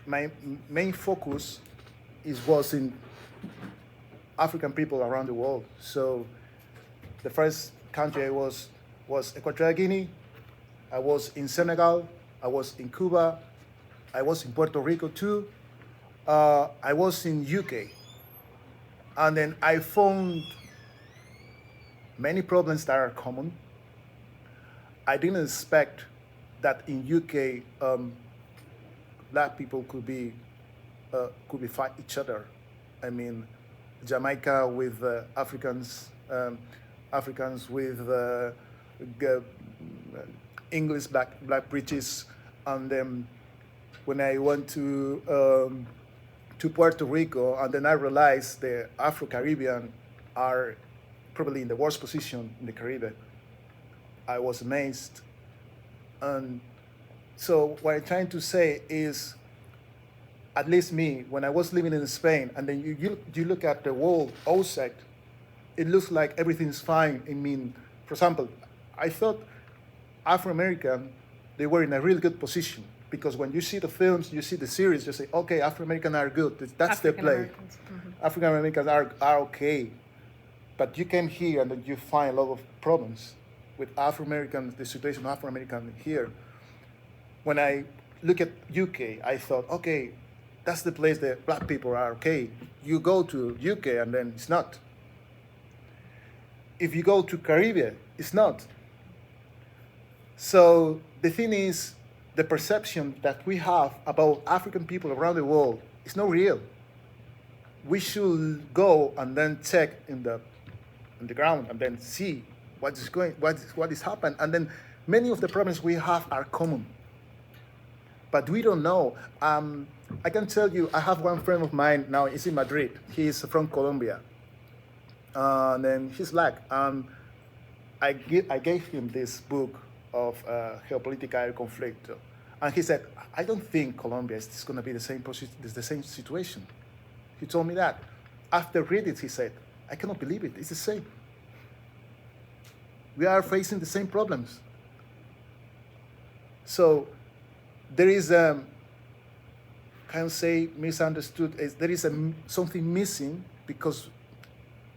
my main focus was in African people around the world. So the first country I was Equatorial Guinea, I was in Senegal, I was in Cuba, I was in Puerto Rico too, I was in UK, and then I found many problems that are common. I didn't expect that in UK Black people could be fight each other. Jamaica with Africans, Africans with English black British, and then when I went to Puerto Rico, and then I realized the Afro-Caribbean are probably in the worst position in the Caribbean. I was amazed. And so what I'm trying to say is, at least me, when I was living in Spain, and then you look at the world outside, it looks like everything's fine. For example, I thought Afro-American, they were in a really good position, because when you see the films, you see the series, you say, okay, Afro-American are good. That's their play. African Americans are okay. But you came here and then you find a lot of problems with Afro-Americans, the situation of Afro-American here. When I look at UK, I thought, okay, that's the place that Black people are okay. You go to UK and then it's not. If you go to Caribbean, it's not. So the thing is, the perception that we have about African people around the world is not real. We should go and then check on the ground and then see what is happening. And then many of the problems we have are common. But we don't know. I can tell you, I have one friend of mine now, he's in Madrid. He's from Colombia. And then he's Black. I gave him this book of geopolitical conflict. And he said, I don't think Colombia is going to be the same situation. He told me that. After reading it, he said, I cannot believe it. It's the same. We are facing the same problems. So there is, can't say misunderstood, there is something missing because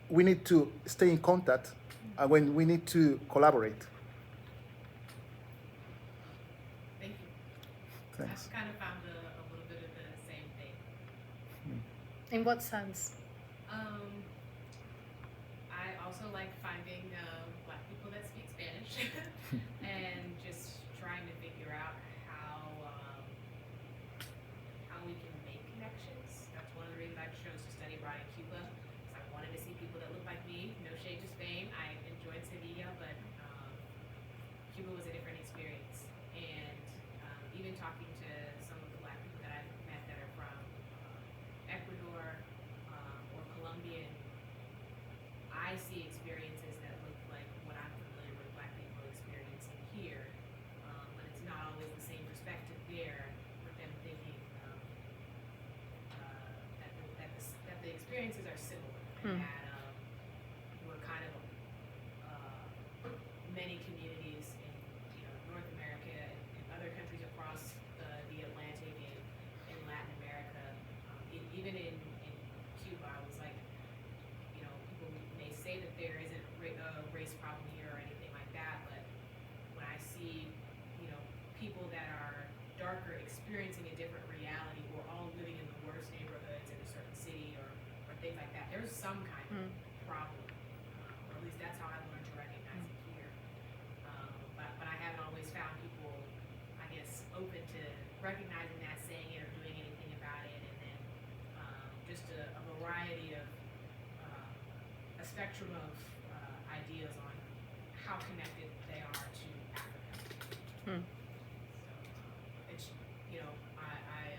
we need to stay in contact and when we need to collaborate. Thank you. Thanks. I've kind of found a little bit of the same thing. In what sense? I also like finding Black people that speak Spanish and just trying to figure out how we can make connections. That's one of the reasons I chose to study abroad in Cuba. Because I wanted to see people that look like me. No shade to Spain. I enjoyed Sevilla, but Cuba was a different experience. And even talking to some of the Black people that I've met that are from Ecuador or Colombian, I see experiences that look like what I'm familiar with Black people experiencing here, but it's not always the same perspective there, with them thinking that the experiences are similar, and that we're kind of many communities in North America and other countries across the Atlantic and in Latin America, even in Cuba, I was like, people may say that there isn't a race problem here or anything like that, but when I see, people that are darker experiencing a different reality, or all living in the worst neighborhoods in a certain city or things like that, there's some kind of problem, or at least that's how I've learned to recognize it here. But I haven't always found people, I guess, open to recognizing that, saying it, or doing anything about it, and then just a variety of a spectrum of ideas on how connected they are to Africa. So it's, I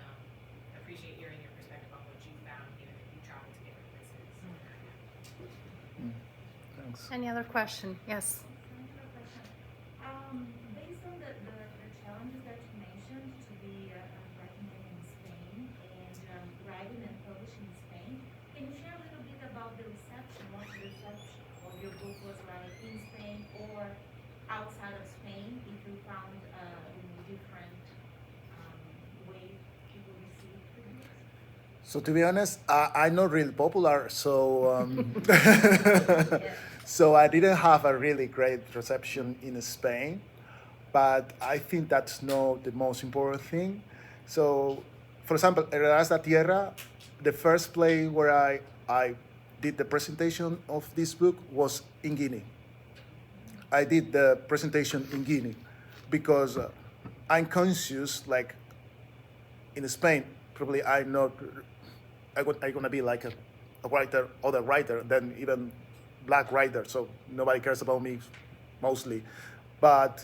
appreciate hearing your perspective on what you found, given that you traveled to different places. Thanks. Any other question? Yes. Another question. Based on the challenges that you mentioned to be writing in Spain and writing and publishing in Spain, can you share a little bit about the reception, what the reception of your book was like in Spain or outside of Spain, if you found different way people received it? So to be honest, I'm not really popular, so so I didn't have a really great reception in Spain, but I think that's not the most important thing. So, for example, Heredas la Tierra, the first place where I did the presentation of this book was in Guinea. I did the presentation in Guinea because I'm conscious, like in Spain, probably I'm gonna be like a writer, other writer than even Black writer, so nobody cares about me mostly. But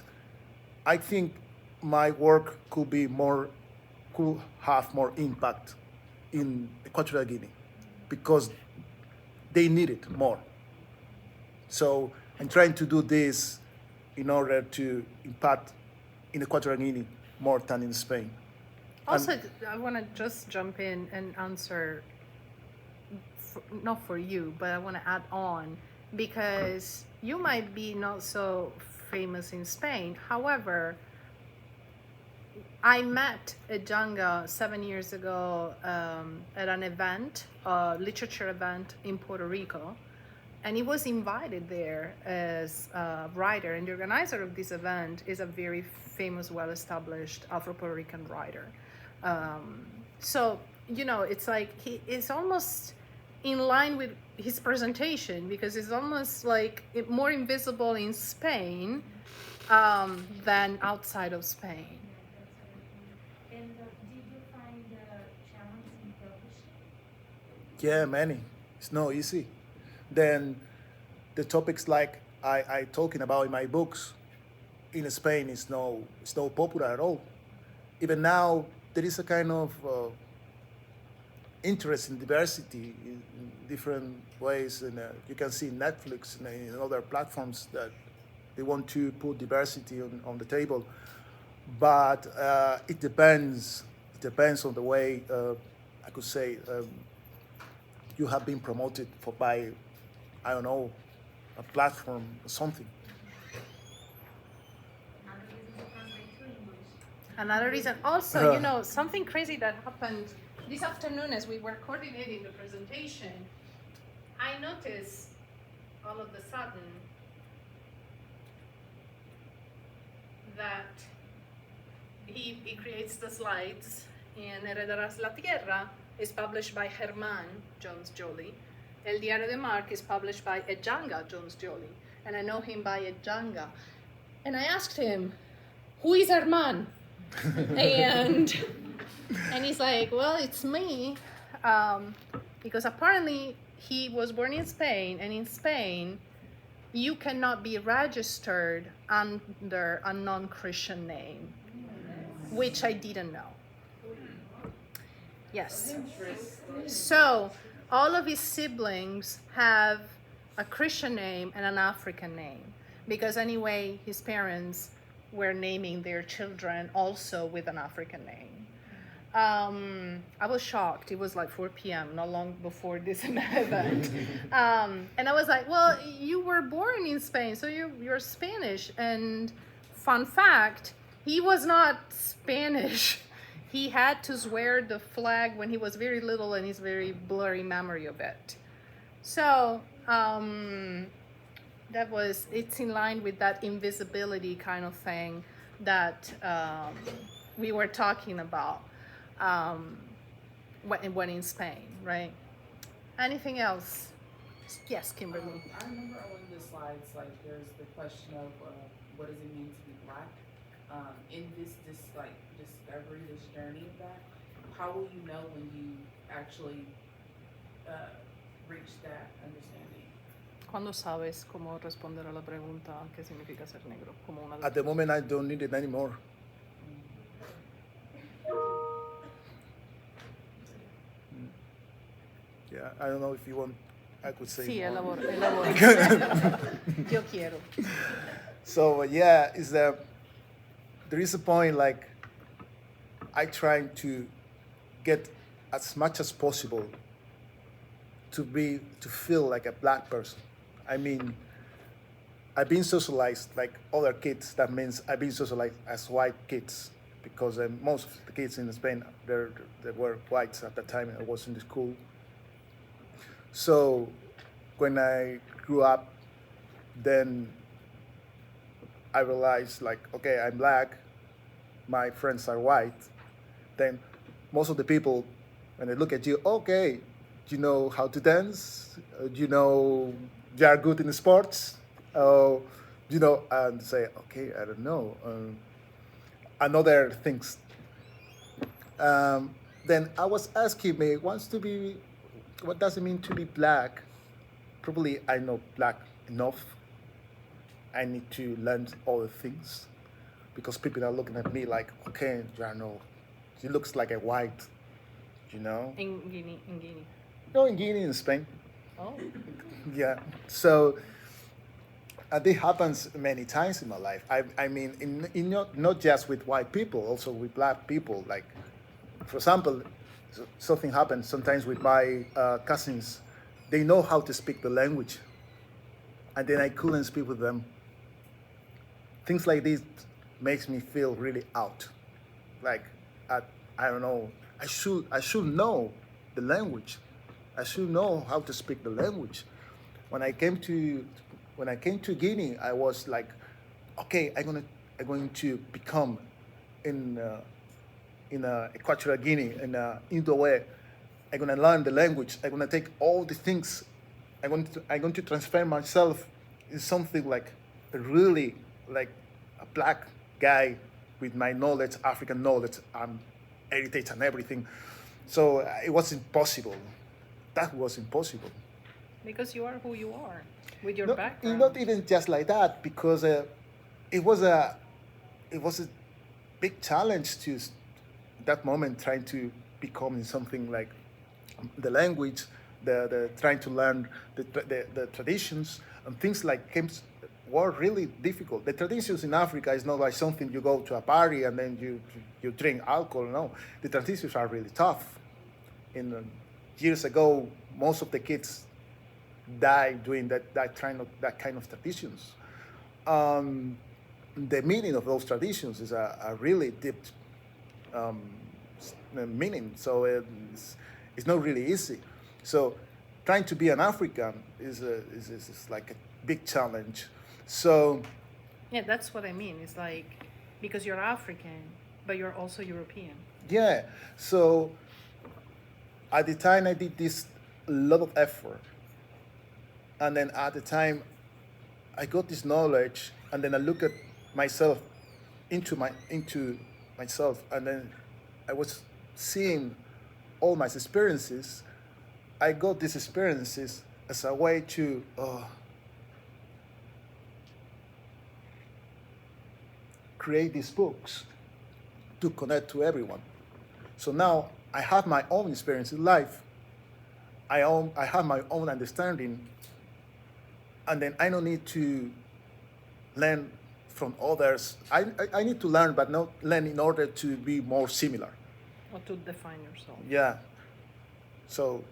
I think my work could have more impact in Equatorial Guinea because they need it more. So I'm trying to do this in order to impact in Equatorial Guinea more than in Spain. Also, I want to just jump in and answer, not for you, but I want to add on, because you might be not so famous in Spain. However, I met Ejanga 7 years ago at an event, a literature event in Puerto Rico, and he was invited there as a writer, and the organizer of this event is a very famous, well-established Afro-Puerto Rican writer. So, it's like he is almost in line with his presentation, because it's almost like more invisible in Spain than outside of Spain. And did you find challenges in publishing? Yeah, many. It's not easy. Then the topics like I talking about in my books in Spain is no popular at all. Even now there is a kind of interest in diversity in different ways, and you can see Netflix and in other platforms that They want to put diversity on the table, but it depends. It depends on the way I could say you have been promoted by, I don't know, a platform or something. Another reason, also, you know, something crazy that happened this afternoon as we were coordinating the presentation, I noticed all of a sudden that he creates the slides, and Heredarás la Tierra is published by Germán Jones Joly. El Diario de Marc is published by Ejanga Jones Joly, and I know him by Ejanga. And I asked him, who is Germán? and he's like, well, it's me, because apparently he was born in Spain, and in Spain you cannot be registered under a non-Christian name, which I didn't know. Yes. So all of his siblings have a Christian name and an African name, because anyway his parents were naming their children also with an African name. I was shocked. It was like 4 p.m., not long before this event. And I was like, well, you were born in Spain, so you're Spanish. And fun fact, he was not Spanish. He had to swear the flag when he was very little, and he's very blurry memory of it. So it's in line with that invisibility kind of thing that we were talking about when in Spain, right? Anything else? Yes, Kimberly. I remember on one of the slides, like there's the question of what does it mean to be Black? In this like discovery, this journey of that, how will you know when you actually reach that understanding? ¿Cuándo sabes cómo responder a la pregunta qué significa ser negro? Como una At the moment, I don't need it anymore. Yeah, I don't know if you want, I could say Sí, more. elabora. Yo quiero. So yeah, there is a point like I trying to get as much as possible to feel like a Black person. I mean, I've been socialized like other kids. That means I've been socialized as white kids, because most of the kids in Spain, they were whites at the time I was in the school. So when I grew up, then I realized like, okay, I'm Black, my friends are white. Then most of the people, when they look at you, okay, do you know how to dance? Do you know you are good in sports? You know, and say, okay, I don't know. And other things. Then I was asking me, what does it mean to be Black? Probably I know Black enough. I need to learn other things, because people are looking at me like, okay, she looks like a white, you know? In Guinea. No, in Guinea, in Spain. Oh. Yeah. So this happens many times in my life. I mean, not just with white people, also with Black people. Like, for example, something happens sometimes with my cousins. They know how to speak the language, and then I couldn't speak with them. Things like this makes me feel really out. Like, I don't know. I should know the language. I should know how to speak the language. When I came to Guinea, I was like, okay, I'm going to become in Equatorial Guinea, in Indo-Way. I'm gonna learn the language. I'm gonna take all the things. I'm going to transfer myself in something like really like a Black guy with my knowledge, African knowledge, heritage and everything. So it was impossible. That was impossible. Because you are who you are, with your No, background. not even just like that, because it was a big challenge to that moment, trying to become something like the language, the trying to learn the traditions and things like were really difficult. The traditions in Africa is not like something you go to a party and then you drink alcohol. No, the traditions are really tough. Years ago, most of the kids died doing that kind of traditions. The meaning of those traditions is a really deep meaning. So it's not really easy. So trying to be an African is like a big challenge. So Yeah, that's what I mean. It's like, because you're African, but you're also European. yeah, so at the time I did this lot of effort, and then at the time I got this knowledge, and then I look at myself into myself, and then I was seeing all my experiences. I got these experiences as a way to create these books to connect to everyone. So now I have my own experience in life. I have my own understanding, and then I don't need to learn from others. I need to learn, but not learn in order to be more similar. Or to define yourself. Yeah. So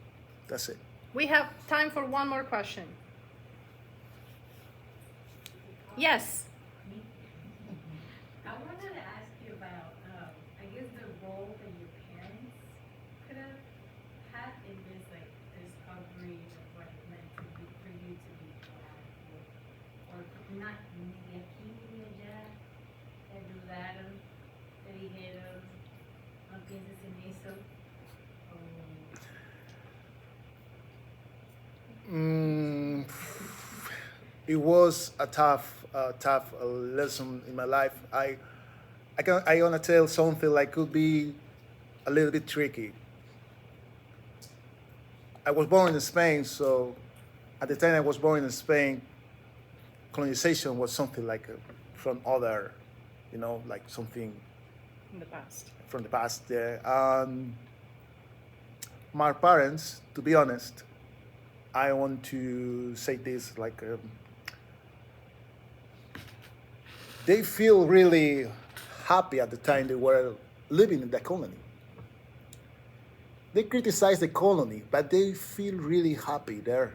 that's it. We have time for one more question. Yes. I wanted to ask you about, I guess, the role that your parents could have had in this, like, discovery of what it meant to be, for you to be black, or not, ni aquí ni allá, te ayudaron, te dijeron, no pienses en eso. It was a tough lesson in my life. I wanna tell something like could be a little bit tricky. I was born in Spain, so at the time I was born in Spain, colonization was something like from other, like something In the past. from the past. Yeah. My parents, to be honest, I want to say this like they feel really happy at the time they were living in the colony. They criticize the colony, but they feel really happy there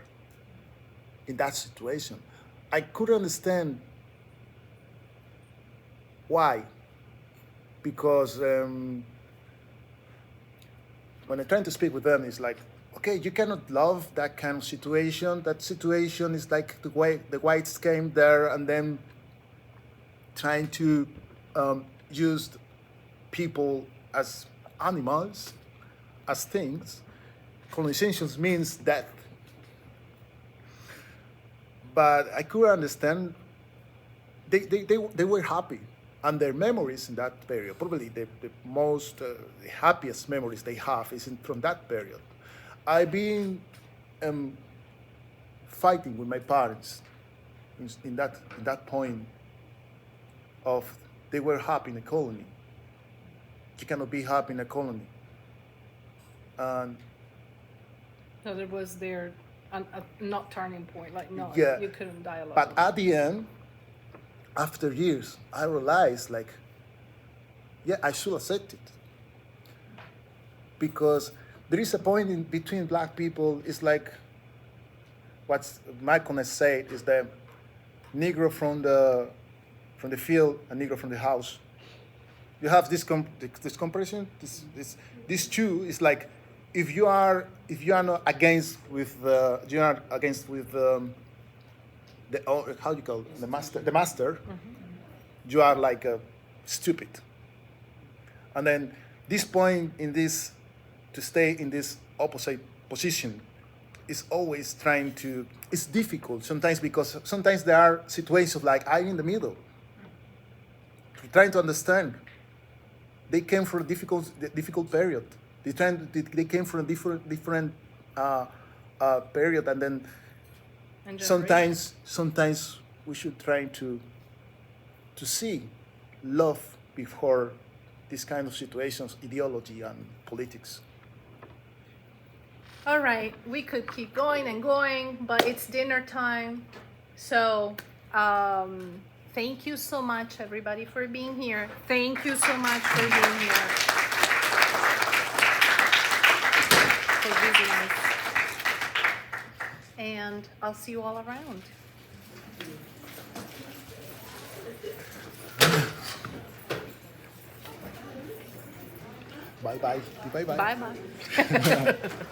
in that situation. I couldn't understand why, because when I'm trying to speak with them, it's like, okay, you cannot love that kind of situation. That situation is like the way the whites came there and then trying to use people as animals, as things. Colonization means death. But I could understand they were happy. And their memories in that period, probably the most the happiest memories they have is from that period. I've been fighting with my parents in that point of they were happy in a colony. You cannot be happy in a colony. And So there was their a not turning point, like no, yeah, you couldn't dialogue. but at the end, after years, I realized like, yeah, I should accept it. Because there is a point in between black people, it's like what Malcolm has said is the Negro from the field and Negro from the house. You have this comparison. This two is like if you are not against with the how you call it? the master, you are like stupid. And then this point in this to stay in this opposite position is always trying to. It's difficult sometimes because sometimes there are situations like I'm in the middle, trying to understand. They came from a difficult period. They came from a different period, and then sometimes we should try to see love before these kind of situations, ideology and politics. All right, we could keep going and going, but it's dinner time. So Thank you so much, everybody, for being here. Thank you so much for being here. For visiting us. And I'll see you all around. Bye bye. Bye bye. Bye bye.